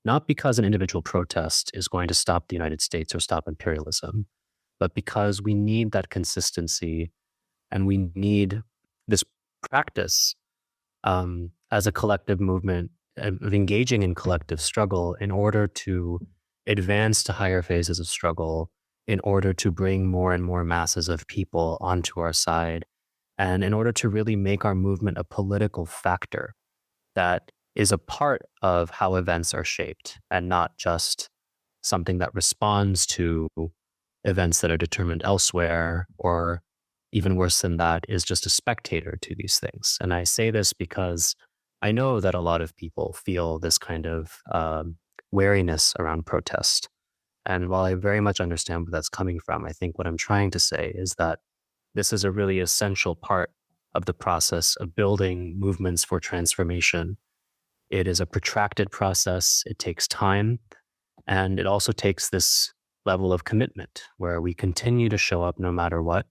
not because an individual protest is going to stop the United States or stop imperialism, but because we need that consistency and we need this practice as a collective movement of engaging in collective struggle in order to advance to higher phases of struggle, in order to bring more and more masses of people onto our side, and in order to really make our movement a political factor that is a part of how events are shaped and not just something that responds to events that are determined elsewhere, or even worse than that, is just a spectator to these things. And I say this because I know that a lot of people feel this kind of wariness around protest. And while I very much understand where that's coming from, I think what I'm trying to say is that this is a really essential part of the process of building movements for transformation. It is a protracted process. It takes time. And it also takes this level of commitment where we continue to show up no matter what.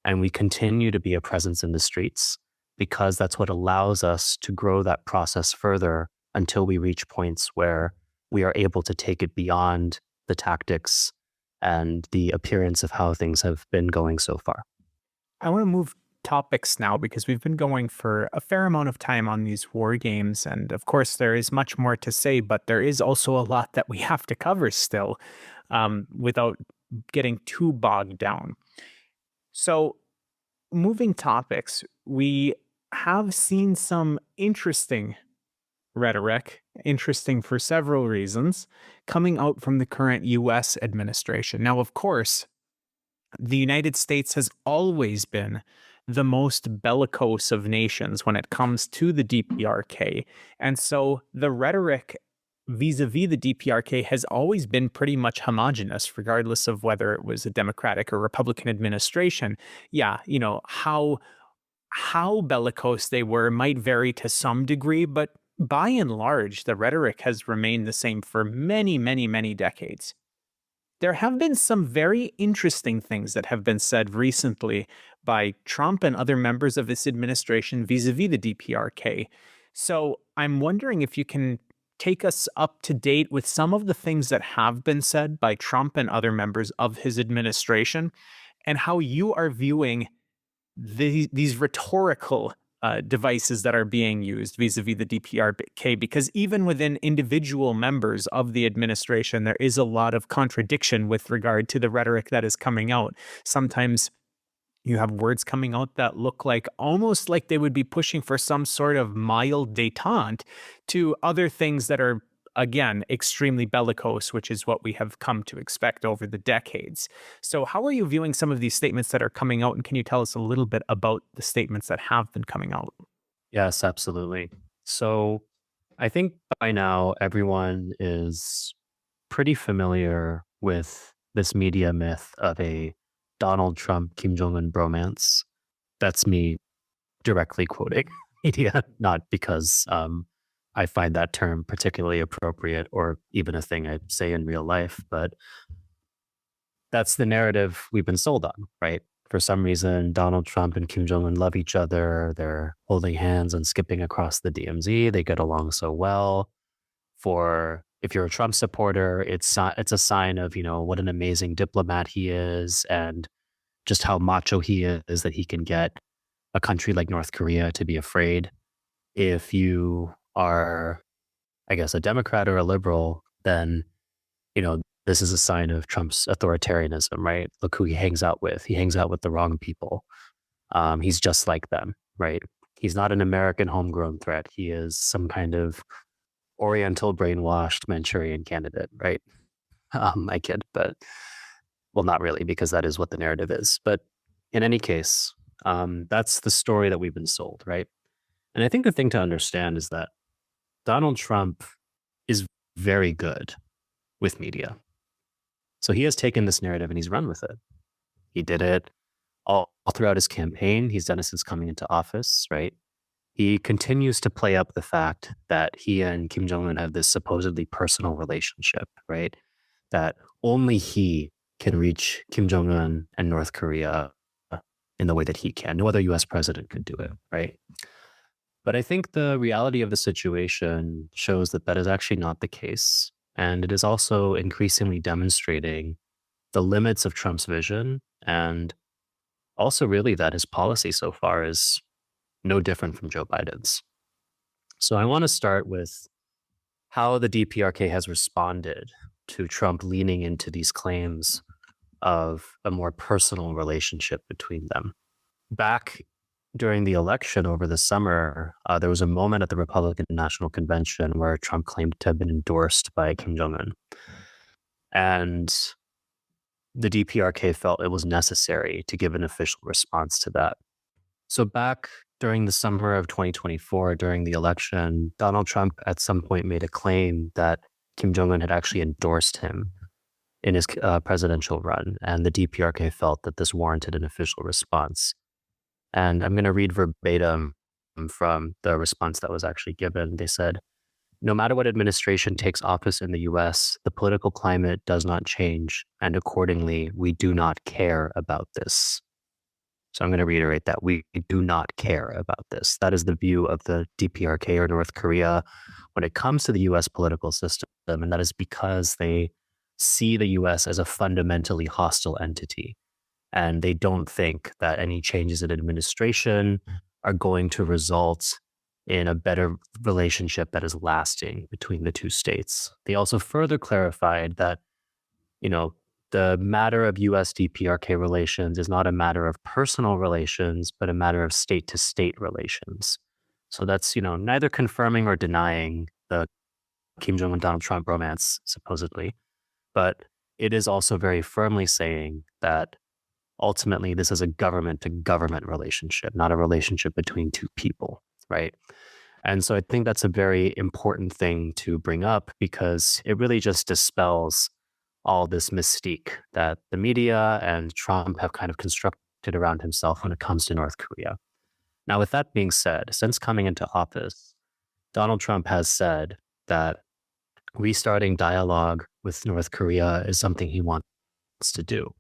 And we continue to be a presence in the streets because that's what allows us to grow that process further until we reach points where we are able to take it beyond the tactics and the appearance of how things have been going so far. I want to move topics now, because we've been going for a fair amount of time on these war games. And of course, there is much more to say, but there is also a lot that we have to cover still, without getting too bogged down. So, moving topics, we have seen some interesting rhetoric, interesting for several reasons, coming out from the current US administration. Now, of course, the United States has always been the most bellicose of nations when it comes to the DPRK. And so the rhetoric vis-a-vis the DPRK has always been pretty much homogenous, regardless of whether it was a Democratic or Republican administration. Yeah, how bellicose they were might vary to some degree, but by and large, the rhetoric has remained the same for many, many, many decades. There have been some very interesting things that have been said recently by Trump and other members of this administration vis-a-vis the DPRK. So I'm wondering if you can take us up to date with some of the things that have been said by Trump and other members of his administration, and how you are viewing these rhetorical devices that are being used vis-a-vis the DPRK, because even within individual members of the administration, there is a lot of contradiction with regard to the rhetoric that is coming out. Sometimes you have words coming out that look like almost like they would be pushing for some sort of mild détente, to other things that are, again, extremely bellicose, which is what we have come to expect over the decades. So how are you viewing some of these statements that are coming out? And can you tell us a little bit about the statements that have been coming out? Yes, absolutely. So I think by now everyone is pretty familiar with this media myth of a Donald Trump, Kim Jong-un bromance. That's me directly quoting media, not because I find that term particularly appropriate or even a thing I say in real life, but that's the narrative we've been sold on, right? For some reason, Donald Trump and Kim Jong-un love each other. They're holding hands and skipping across the DMZ. They get along so well. If you're a Trump supporter, it's a sign of, what an amazing diplomat he is, and just how macho he is, that he can get a country like North Korea to be afraid. If you are, I guess, a Democrat or a liberal, then, this is a sign of Trump's authoritarianism, right? Look who he hangs out with. He hangs out with the wrong people. He's just like them, right? He's not an American homegrown threat. He is some kind of Oriental brainwashed Manchurian candidate, right? I kid, but, well, not really, because that is what the narrative is. But in any case, that's the story that we've been sold, right? And I think the thing to understand is that Donald Trump is very good with media. So he has taken this narrative and he's run with it. He did it all throughout his campaign. He's done it since coming into office, right? He continues to play up the fact that he and Kim Jong-un have this supposedly personal relationship, right? That only he can reach Kim Jong-un and North Korea in the way that he can. No other US president could do it, right? But I think the reality of the situation shows that that is actually not the case. And it is also increasingly demonstrating the limits of Trump's vision, and also really that his policy so far is no different from Joe Biden's. So I want to start with how the DPRK has responded to Trump leaning into these claims of a more personal relationship between them. Back during the election over the summer, there was a moment at the Republican National Convention where Trump claimed to have been endorsed by Kim Jong-un. And the DPRK felt it was necessary to give an official response to that. So back during the summer of 2024, during the election, Donald Trump at some point made a claim that Kim Jong-un had actually endorsed him in his presidential run. And the DPRK felt that this warranted an official response. And I'm going to read verbatim from the response that was actually given. They said, "No matter what administration takes office in the US, the political climate does not change, and accordingly, we do not care about this." So I'm going to reiterate that we do not care about this. That is the view of the DPRK or North Korea when it comes to the US political system, and that is because they see the US as a fundamentally hostile entity. And they don't think that any changes in administration are going to result in a better relationship that is lasting between the two states. They also further clarified that, the matter of US DPRK relations is not a matter of personal relations, but a matter of state to state relations. So that's, neither confirming or denying the Kim Jong-un Donald Trump romance, supposedly, but it is also very firmly saying that ultimately this is a government to government relationship, not a relationship between two people, right? And so I think that's a very important thing to bring up because it really just dispels all this mystique that the media and Trump have kind of constructed around himself when it comes to North Korea. Now, with that being said, since coming into office, Donald Trump has said that restarting dialogue with North Korea is something he wants to do.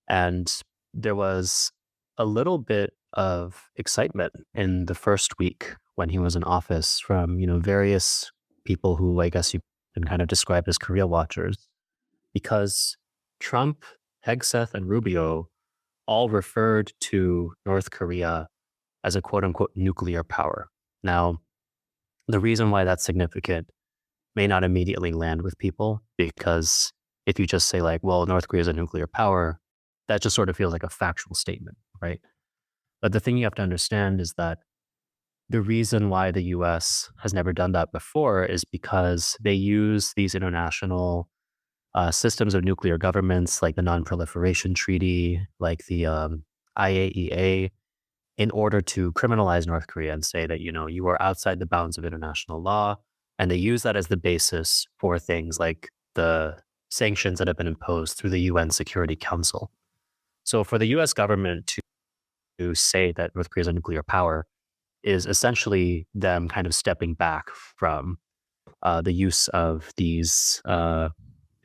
And there was a little bit of excitement in the first week when he was in office from, various people who I guess you can kind of describe as Korea watchers, because Trump, Hegseth, and Rubio all referred to North Korea as a quote unquote nuclear power. Now, the reason why that's significant may not immediately land with people because if you just say like, well, North Korea is a nuclear power, that just sort of feels like a factual statement, right? But the thing you have to understand is that the reason why the US has never done that before is because they use these international systems of nuclear governments like the Non-Proliferation Treaty, like the IAEA, in order to criminalize North Korea and say that, you are outside the bounds of international law. And they use that as the basis for things like the sanctions that have been imposed through the UN Security Council. So for the US government to say that North Korea is a nuclear power is essentially them kind of stepping back from the use of these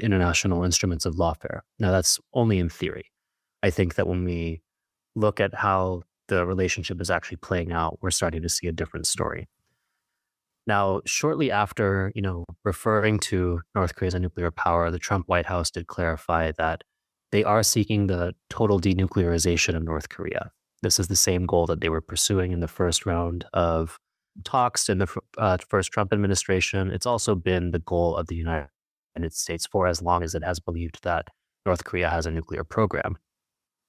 international instruments of lawfare. Now, that's only in theory. I think that when we look at how the relationship is actually playing out, we're starting to see a different story. Now, shortly after, referring to North Korea as a nuclear power, the Trump White House did clarify that they are seeking the total denuclearization of North Korea. This is the same goal that they were pursuing in the first round of talks in the first Trump administration. It's also been the goal of the United States for as long as it has believed that North Korea has a nuclear program.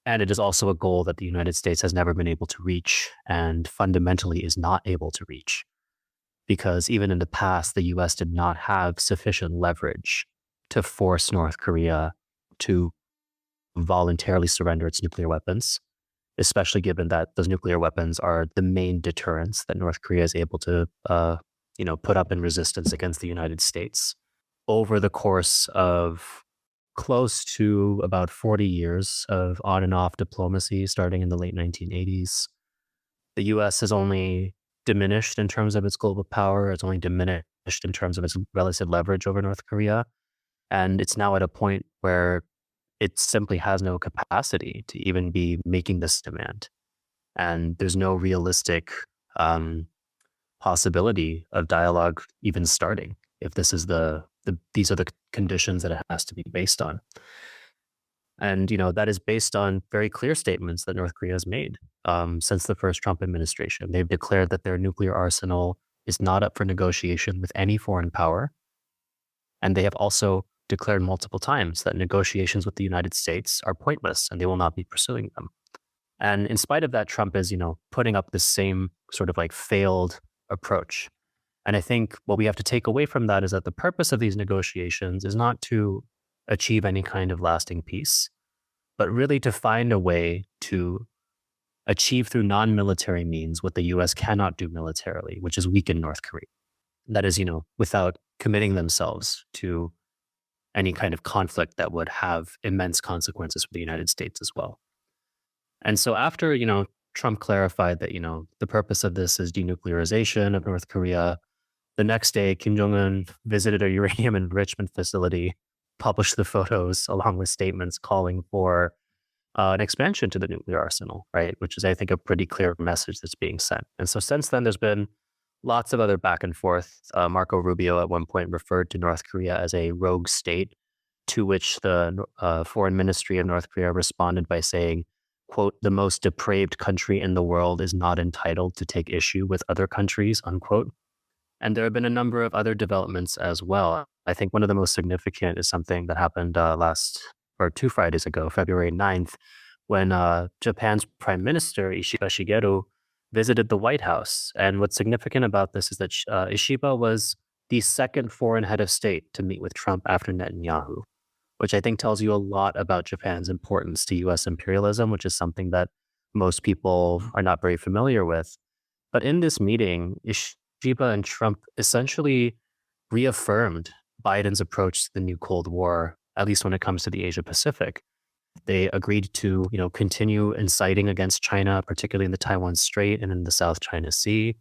And it is also a goal that the United States has never been able to reach and fundamentally is not able to reach. Because even in the past, the US did not have sufficient leverage to force North Korea to voluntarily surrender its nuclear weapons, especially given that those nuclear weapons are the main deterrence that North Korea is able to, put up in resistance against the United States. Over the course of close to about 40 years of on and off diplomacy, starting in the late 1980s, the US has only diminished in terms of its global power. It's only diminished in terms of its relative leverage over North Korea. And it's now at a point where it simply has no capacity to even be making this demand. And there's no realistic possibility of dialogue even starting if this is these are the conditions that it has to be based on. And, that is based on very clear statements that North Korea has made since the first Trump administration. They've declared that their nuclear arsenal is not up for negotiation with any foreign power. And they have also declared multiple times that negotiations with the United States are pointless and they will not be pursuing them. And in spite of that, Trump is, putting up the same sort of like failed approach. And I think what we have to take away from that is that the purpose of these negotiations is not to achieve any kind of lasting peace, but really to find a way to achieve through non-military means what the US cannot do militarily, which is weaken North Korea. That is, without committing themselves to any kind of conflict that would have immense consequences for the United States as well. And so after, Trump clarified that, the purpose of this is denuclearization of North Korea, the next day, Kim Jong-un visited a uranium enrichment facility, published the photos along with statements calling for an expansion to the nuclear arsenal, right? Which is, I think, a pretty clear message that's being sent. And so since then, there's been lots of other back and forth. Marco Rubio at one point referred to North Korea as a rogue state to which the foreign ministry of North Korea responded by saying, quote, "The most depraved country in the world is not entitled to take issue with other countries," unquote. And there have been a number of other developments as well. I think one of the most significant is something that happened 2 Fridays ago, February 9th, when Japan's Prime Minister Ishiba Shigeru visited the White House. And what's significant about this is that Ishiba was the second foreign head of state to meet with Trump after Netanyahu, which I think tells you a lot about Japan's importance to US imperialism, which is something that most people are not very familiar with. But in this meeting, Ishiba and Trump essentially reaffirmed Biden's approach to the new Cold War, at least when it comes to the Asia Pacific. They agreed to, continue inciting against China, particularly in the Taiwan Strait and in the South China Sea.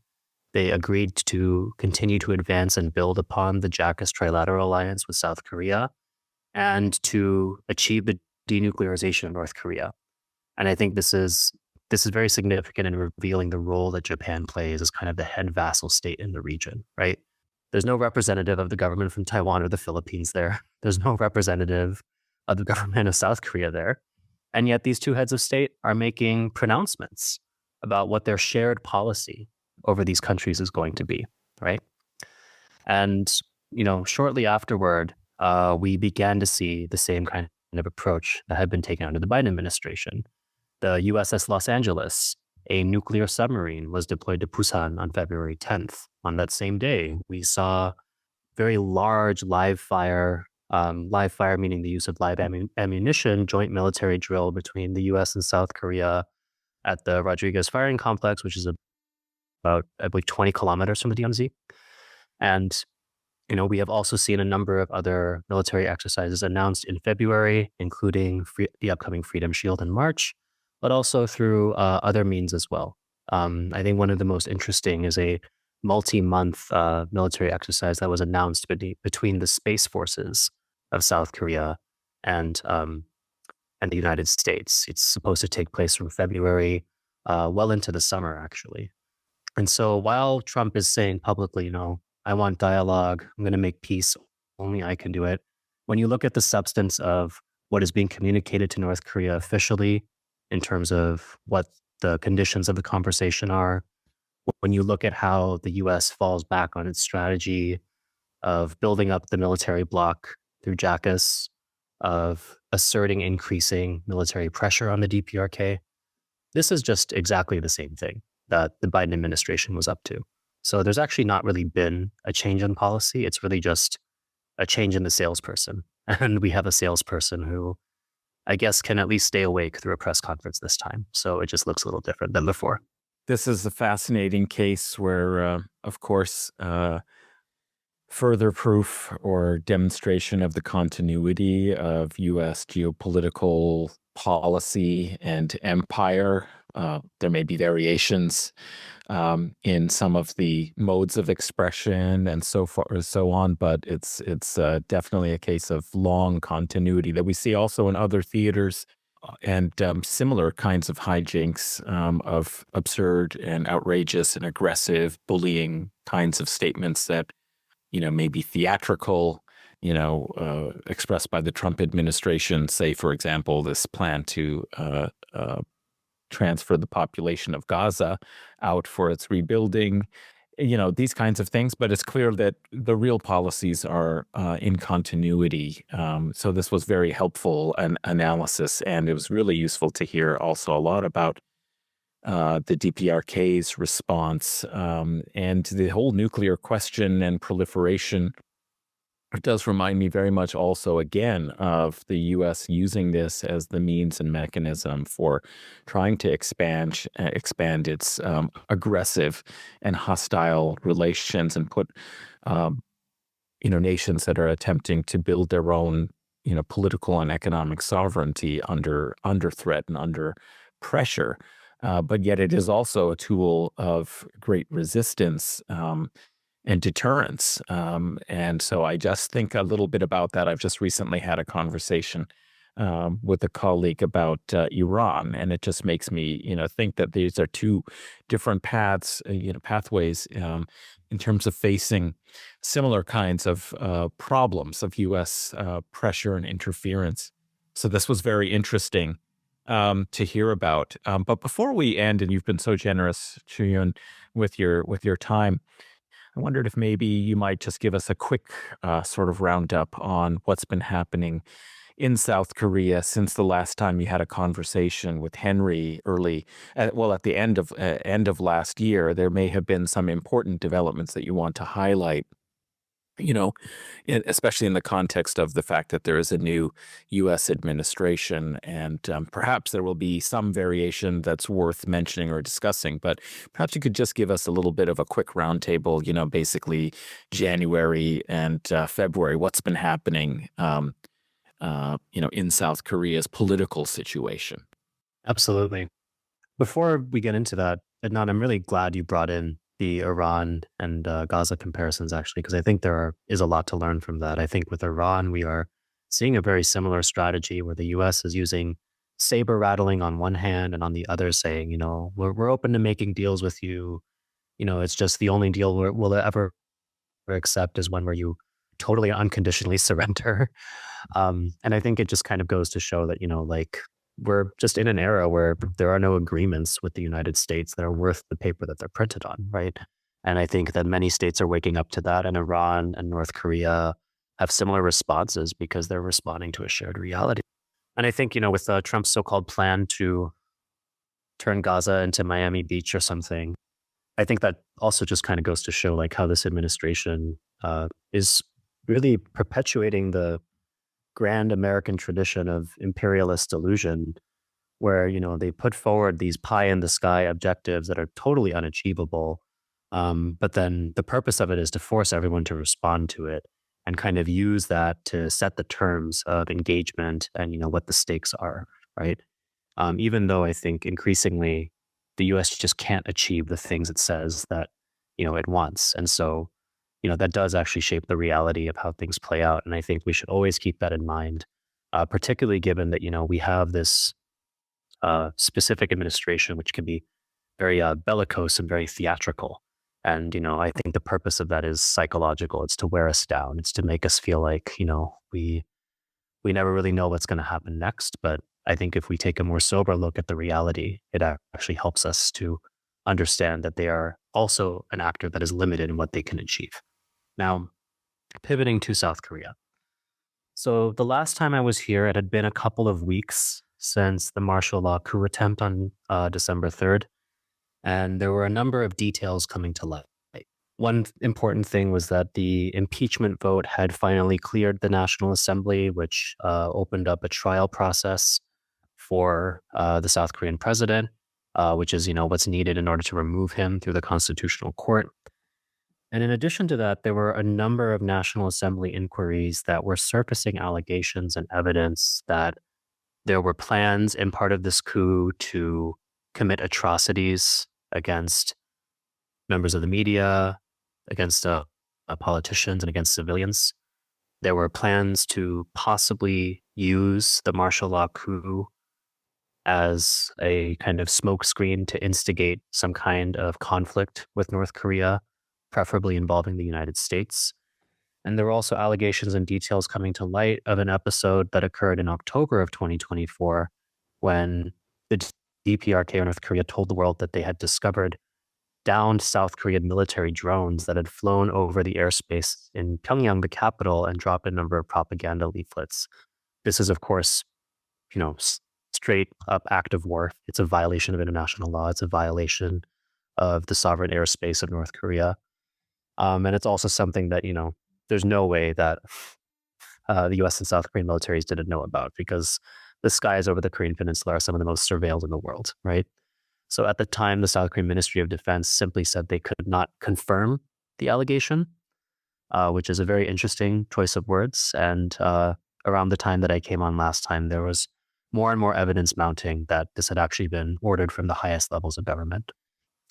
They agreed to continue to advance and build upon the JACUS trilateral alliance with South Korea and to achieve the denuclearization of North Korea. And I think this is very significant in revealing the role that Japan plays as kind of the head vassal state in the region, right? There's no representative of the government from Taiwan or the Philippines there. There's no representative of the government of South Korea there. And yet these two heads of state are making pronouncements about what their shared policy over these countries is going to be, right? And, shortly afterward, we began to see the same kind of approach that had been taken under the Biden administration. The USS Los Angeles, a nuclear submarine, was deployed to Busan on February 10th. On that same day, we saw very large live fire meaning the use of live ammunition, joint military drill between the US and South Korea at the Rodriguez Firing Complex, which is about, I believe, 20 kilometers from the DMZ. And, we have also seen a number of other military exercises announced in February, including the upcoming Freedom Shield in March, but also through other means as well. I think one of the most interesting is a multi-month military exercise that was announced between the space forces of South Korea and the United States. It's supposed to take place from February well into the summer, actually. And so while Trump is saying publicly, I want dialogue, I'm going to make peace, only I can do it. When you look at the substance of what is being communicated to North Korea officially in terms of what the conditions of the conversation are, when you look at how the US falls back on its strategy of building up the military bloc through JACUS, of asserting increasing military pressure on the DPRK, this is just exactly the same thing that the Biden administration was up to. So there's actually not really been a change in policy. It's really just a change in the salesperson. And we have a salesperson who I guess can at least stay awake through a press conference this time. So it just looks a little different than before. This is a fascinating case where, of course, further proof or demonstration of the continuity of U.S. geopolitical policy and empire. There may be variations in some of the modes of expression and so far and so on, but it's definitely a case of long continuity that we see also in other theaters and similar kinds of hijinks of absurd and outrageous and aggressive bullying kinds of statements that may be theatrical, expressed by the Trump administration. Say, for example, this plan to transfer the population of Gaza out for its rebuilding, these kinds of things. But it's clear that the real policies are in continuity. So this was very helpful analysis, and it was really useful to hear also a lot about the DPRK's response and the whole nuclear question and proliferation. It does remind me very much also, again, of the U.S. using this as the means and mechanism for trying to expand its aggressive and hostile relations and put, nations that are attempting to build their own, political and economic sovereignty under threat and under pressure. But yet it is also a tool of great resistance and deterrence. And so I just think a little bit about that. I've just recently had a conversation with a colleague about Iran, and it just makes me, think that these are two different paths, pathways in terms of facing similar kinds of problems of U.S. Pressure and interference. So this was very interesting to hear about. But before we end, and you've been so generous, Ju-Hyun, with your time, I wondered if maybe you might just give us a quick sort of roundup on what's been happening in South Korea since the last time you had a conversation with Henry at the end of last year. There may have been some important developments that you want to highlight, especially in the context of the fact that there is a new U.S. administration, and perhaps there will be some variation that's worth mentioning or discussing. But perhaps you could just give us a little bit of a quick roundtable, basically January and February, what's been happening, in South Korea's political situation. Absolutely. Before we get into that, Adnan, I'm really glad you brought in the Iran and Gaza comparisons, actually, because I think there is a lot to learn from that. I think with Iran, we are seeing a very similar strategy where the U.S. is using saber rattling on one hand, and on the other saying, we're open to making deals with you. It's just the only deal we'll ever accept is one where you totally unconditionally surrender. And I think it just kind of goes to show that, we're just in an era where there are no agreements with the United States that are worth the paper that they're printed on, right? And I think that many states are waking up to that, and Iran and North Korea have similar responses because they're responding to a shared reality. And I think, with Trump's so-called plan to turn Gaza into Miami Beach or something, I think that also just kind of goes to show how this administration is really perpetuating the grand American tradition of imperialist delusion, where they put forward these pie in the sky objectives that are totally unachievable, but then the purpose of it is to force everyone to respond to it and kind of use that to set the terms of engagement and what the stakes are, right? Even though I think increasingly the U.S. just can't achieve the things it says that it wants, and so that does actually shape the reality of how things play out. And I think we should always keep that in mind, particularly given that, we have this specific administration, which can be very bellicose and very theatrical. And, I think the purpose of that is psychological. It's to wear us down. It's to make us feel like, we never really know what's going to happen next. But I think if we take a more sober look at the reality, it actually helps us to understand that they are also an actor that is limited in what they can achieve. Now, pivoting to South Korea. So the last time I was here, it had been a couple of weeks since the martial law coup attempt on December 3rd, and there were a number of details coming to light. One important thing was that the impeachment vote had finally cleared the National Assembly, which opened up a trial process for the South Korean president, which is, what's needed in order to remove him through the Constitutional Court. And in addition to that, there were a number of National Assembly inquiries that were surfacing allegations and evidence that there were plans in part of this coup to commit atrocities against members of the media, against politicians, and against civilians. There were plans to possibly use the martial law coup as a kind of smokescreen to instigate some kind of conflict with North Korea, preferably involving the United States. And there were also allegations and details coming to light of an episode that occurred in October of 2024 when the DPRK of North Korea told the world that they had discovered downed South Korean military drones that had flown over the airspace in Pyongyang, the capital, and dropped a number of propaganda leaflets. This is, of course, straight up act of war. It's a violation of international law. It's a violation of the sovereign airspace of North Korea. And it's also something that, there's no way that the US and South Korean militaries didn't know about, because the skies over the Korean Peninsula are some of the most surveilled in the world, right? So at the time, the South Korean Ministry of Defense simply said they could not confirm the allegation, which is a very interesting choice of words. And around the time that I came on last time, there was more and more evidence mounting that this had actually been ordered from the highest levels of government.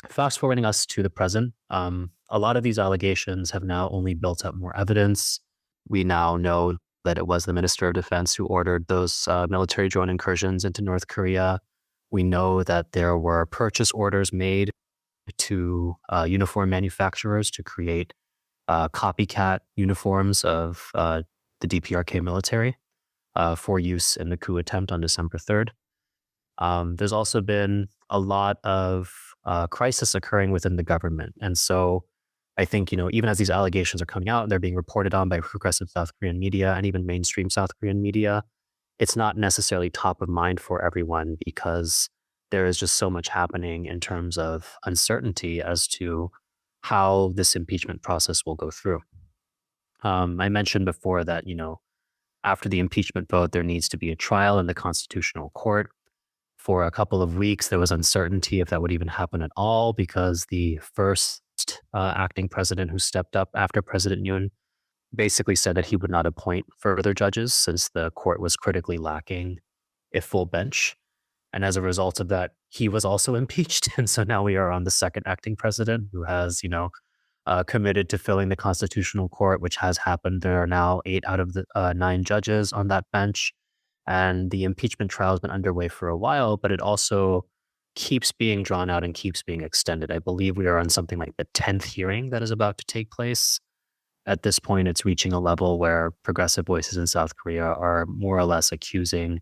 Fast forwarding us to the present, a lot of these allegations have now only built up more evidence. We now know that it was the Minister of Defense who ordered those military drone incursions into North Korea. We know that there were purchase orders made to uniform manufacturers to create copycat uniforms of the DPRK military for use in the coup attempt on December 3rd. There's also been a lot of crisis occurring within the government. And so I think, even as these allegations are coming out, they're being reported on by progressive South Korean media and even mainstream South Korean media. It's not necessarily top of mind for everyone because there is just so much happening in terms of uncertainty as to how this impeachment process will go through. I mentioned before that, after the impeachment vote, there needs to be a trial in the Constitutional Court. For a couple of weeks, there was uncertainty if that would even happen at all because the first acting president who stepped up after President Yoon basically said that he would not appoint further judges since the court was critically lacking a full bench. And as a result of that, he was also impeached. And so now we are on the second acting president who has, committed to filling the Constitutional Court, which has happened. There are now 8 out of the 9 judges on that bench. And the impeachment trial has been underway for a while, but it also keeps being drawn out and keeps being extended. I believe we are on something like the 10th hearing that is about to take place. At this point, it's reaching a level where progressive voices in South Korea are more or less accusing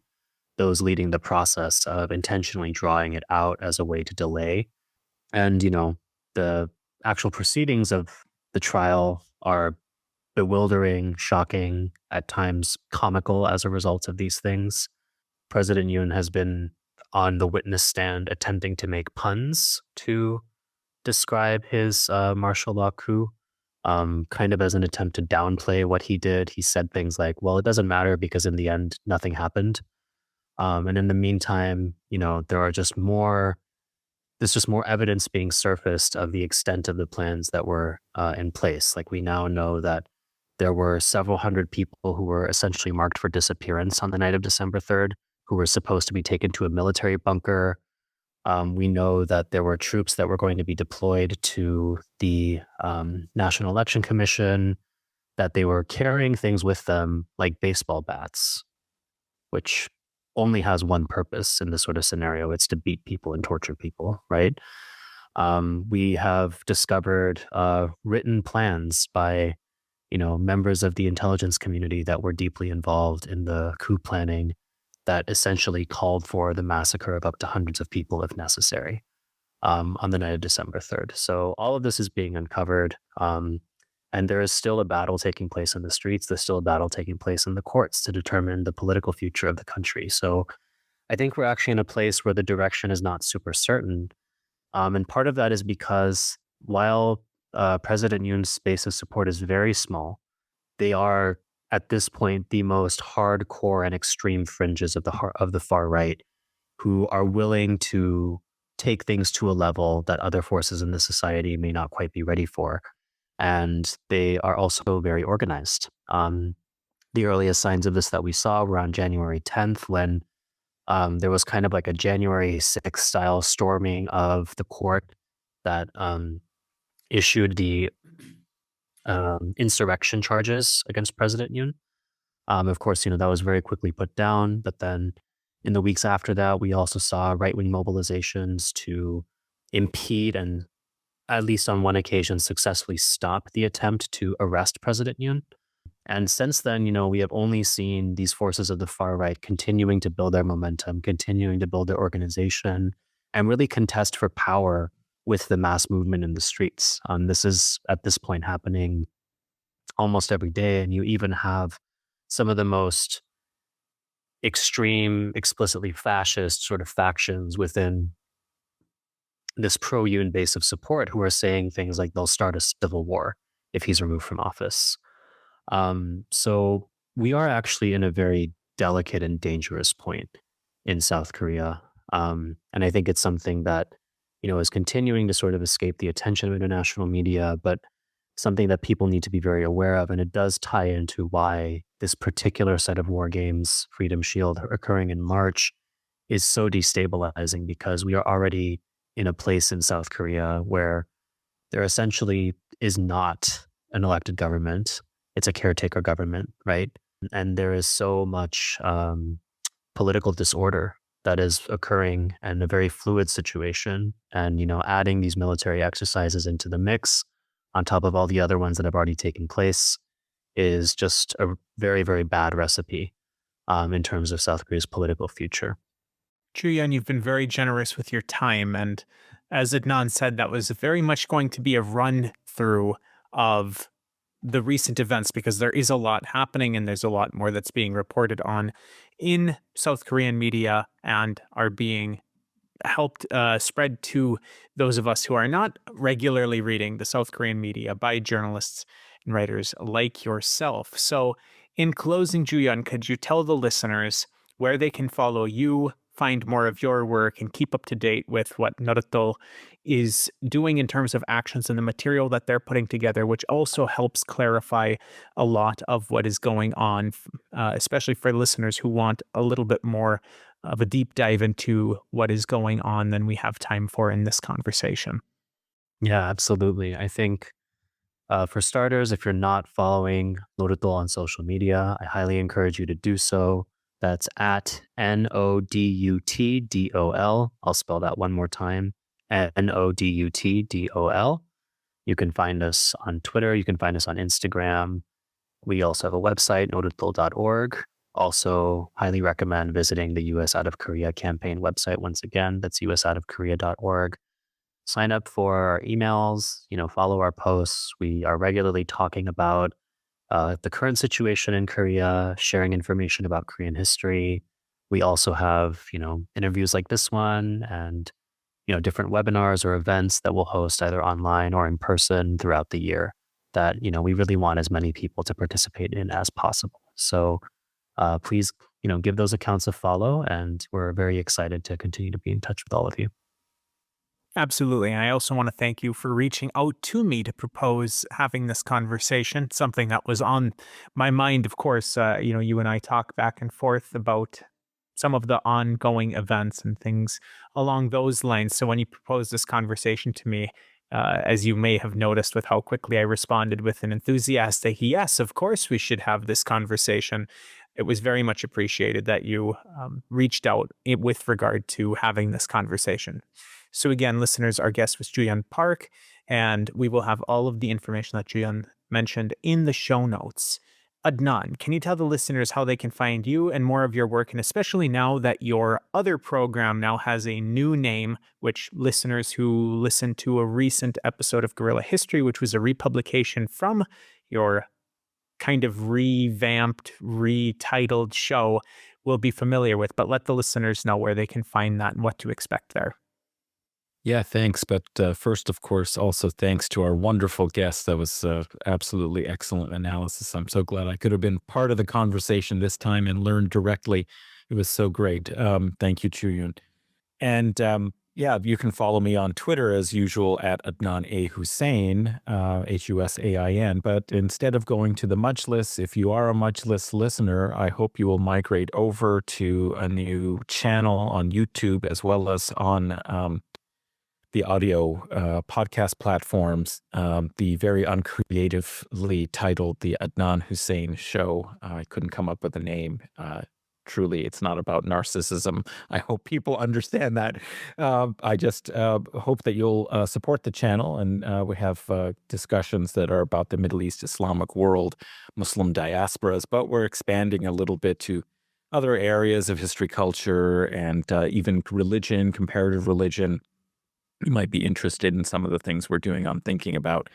those leading the process of intentionally drawing it out as a way to delay. And, the actual proceedings of the trial are bewildering, shocking, at times comical as a result of these things. President Yoon has been on the witness stand attempting to make puns to describe his martial law coup, kind of as an attempt to downplay what he did. He said things like, well, it doesn't matter because in the end, nothing happened. And in the meantime, there's just more evidence being surfaced of the extent of the plans that were in place. Like we now know that there were several hundred people who were essentially marked for disappearance on the night of December 3rd, who were supposed to be taken to a military bunker. We know that there were troops that were going to be deployed to the National Election Commission, that they were carrying things with them like baseball bats, which only has one purpose in this sort of scenario. It's to beat people and torture people, right? We have discovered written plans by members of the intelligence community that were deeply involved in the coup planning that essentially called for the massacre of up to hundreds of people if necessary on the night of December 3rd. So all of this is being uncovered. And there is still a battle taking place in the streets. There's still a battle taking place in the courts to determine the political future of the country. So I think we're actually in a place where the direction is not super certain. And part of that is because while President Yoon's base of support is very small, they are at this point the most hardcore and extreme fringes of the far right, who are willing to take things to a level that other forces in the society may not quite be ready for. And they are also very organized. The earliest signs of this that we saw were on January 10th when there was kind of like a January 6th style storming of the court that issued the insurrection charges against President Yoon. Of course, that was very quickly put down. But then in the weeks after that, we also saw right-wing mobilizations to impede and, at least on one occasion, successfully stop the attempt to arrest President Yoon. And since then, we have only seen these forces of the far right continuing to build their momentum, continuing to build their organization, and really contest for power with the mass movement in the streets. This is, at this point, happening almost every day. And you even have some of the most extreme, explicitly fascist sort of factions within this pro-Yoon base of support who are saying things like they'll start a civil war if he's removed from office. So we are actually in a very delicate and dangerous point in South Korea. And I think it's something that, is continuing to sort of escape the attention of international media, but something that people need to be very aware of. And it does tie into why this particular set of war games, Freedom Shield, occurring in March, is so destabilizing because we are already in a place in South Korea where there essentially is not an elected government. It's a caretaker government, right? and there is so much political disorder that is occurring and a very fluid situation. And, adding these military exercises into the mix on top of all the other ones that have already taken place is just a very, very bad recipe in terms of South Korea's political future. Ju-Hyun, you've been very generous with your time. And as Adnan said, that was very much going to be a run through of the recent events because there is a lot happening and there's a lot more that's being reported on in South Korean media and are being helped spread to those of us who are not regularly reading the South Korean media by journalists and writers like yourself. So, in closing, Ju-Hyun, could you tell the listeners where they can follow you, find more of your work, and keep up to date with what Nodutdol is doing in terms of actions and the material that they're putting together, which also helps clarify a lot of what is going on, especially for listeners who want a little bit more of a deep dive into what is going on than we have time for in this conversation. Yeah, absolutely. I think for starters, if you're not following Nodutdol on social media, I highly encourage you to do so. That's at Nodutdol. I'll spell that one more time. Nodutdol. You can find us on Twitter. You can find us on Instagram. We also have a website, nodutdol.org. Also, highly recommend visiting the US Out of Korea campaign website once again. That's usoutofkorea.org. Sign up for our emails, follow our posts. We are regularly talking about the current situation in Korea, sharing information about Korean history. We also have, interviews like this one and, different webinars or events that we'll host either online or in person throughout the year that, we really want as many people to participate in as possible. So please, give those accounts a follow, and we're very excited to continue to be in touch with all of you. Absolutely. And I also want to thank you for reaching out to me to propose having this conversation, something that was on my mind. Of course, you and I talk back and forth about some of the ongoing events and things along those lines. So when you proposed this conversation to me, as you may have noticed with how quickly I responded with an enthusiastic, yes, of course we should have this conversation. It was very much appreciated that you reached out with regard to having this conversation. So again, listeners, our guest was Ju-Hyun Park, and we will have all of the information that Ju-Hyun mentioned in the show notes. Adnan, can you tell the listeners how they can find you and more of your work, and especially now that your other program now has a new name, which listeners who listened to a recent episode of Guerrilla History, which was a republication from your kind of revamped, retitled show, will be familiar with, but let the listeners know where they can find that and what to expect there. Yeah, thanks. But first, of course, also thanks to our wonderful guest. That was absolutely excellent analysis. I'm so glad I could have been part of the conversation this time and learned directly. It was so great. Thank you, Ju-Hyun. And yeah, you can follow me on Twitter as usual at Adnan A. Hussein, Husain. But instead of going to the Majlis, if you are a Majlis listener, I hope you will migrate over to a new channel on YouTube as well as on the audio podcast platforms, the very uncreatively titled The Adnan Hussein Show. I couldn't come up with a name. Truly, it's not about narcissism. I hope people understand that. I just hope that you'll support the channel. And we have discussions that are about the Middle East, Islamic world, Muslim diasporas, but we're expanding a little bit to other areas of history, culture, and even religion, comparative religion. You might be interested in some of the things we're doing on thinking about,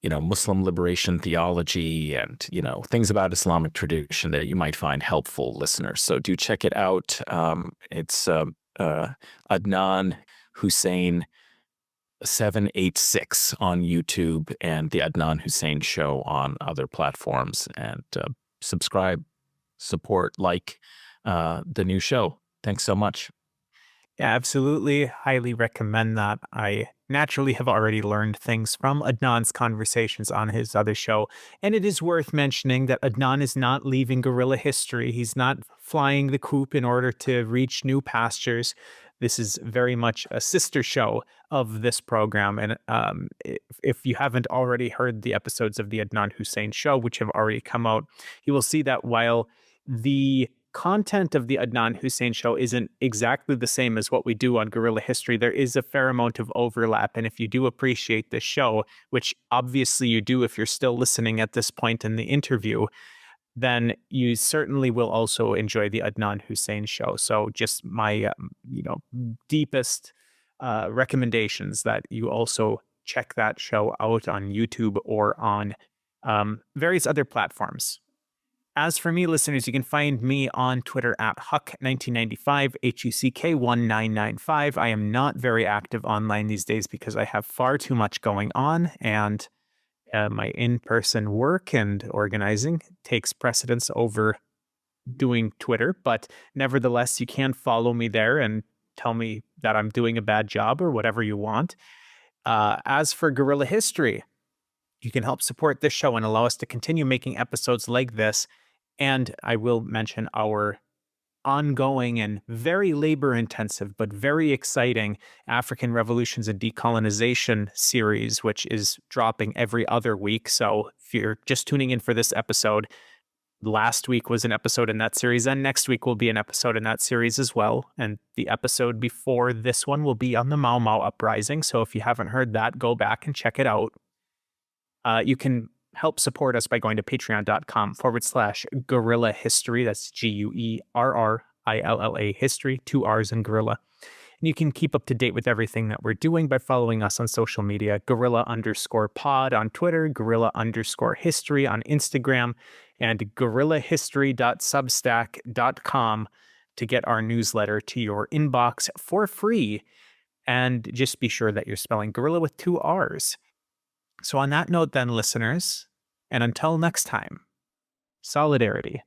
Muslim liberation theology and, things about Islamic tradition that you might find helpful, listeners. So do check it out. It's Adnan Hussein 786 on YouTube and the Adnan Hussein Show on other platforms. And subscribe, support, like the new show. Thanks so much. Yeah, absolutely. Highly recommend that. I naturally have already learned things from Adnan's conversations on his other show. And it is worth mentioning that Adnan is not leaving Guerrilla History. He's not flying the coop in order to reach new pastures. This is very much a sister show of this program. And if you haven't already heard the episodes of the Adnan Hussein Show, which have already come out, you will see that while the content of the Adnan Hussein Show isn't exactly the same as what we do on Guerrilla History, there is a fair amount of overlap. And if you do appreciate this show, which obviously you do if you're still listening at this point in the interview, then you certainly will also enjoy the Adnan Hussein Show. So just my, deepest recommendations that you also check that show out on YouTube or on various other platforms. As for me, listeners, you can find me on Twitter at Huck1995, HUCK1995. I am not very active online these days because I have far too much going on, and my in-person work and organizing takes precedence over doing Twitter. But nevertheless, you can follow me there and tell me that I'm doing a bad job or whatever you want. As for Guerrilla History, you can help support this show and allow us to continue making episodes like this. And I will mention our ongoing and very labor-intensive but very exciting African Revolutions and Decolonization series, which is dropping every other week. So if you're just tuning in for this episode, last week was an episode in that series, and next week will be an episode in that series as well. And the episode before this one will be on the Mau Mau Uprising. So if you haven't heard that, go back and check it out. You can help support us by going to patreon.com/Guerrilla History. That's GUERRILLA History, 2 R's in Guerrilla. And you can keep up to date with everything that we're doing by following us on social media, Guerrilla_pod on Twitter, Guerrilla_history on Instagram, and guerrillahistory.substack.com to get our newsletter to your inbox for free. And just be sure that you're spelling Guerrilla with 2 R's. So on that note then, listeners, and until next time, solidarity.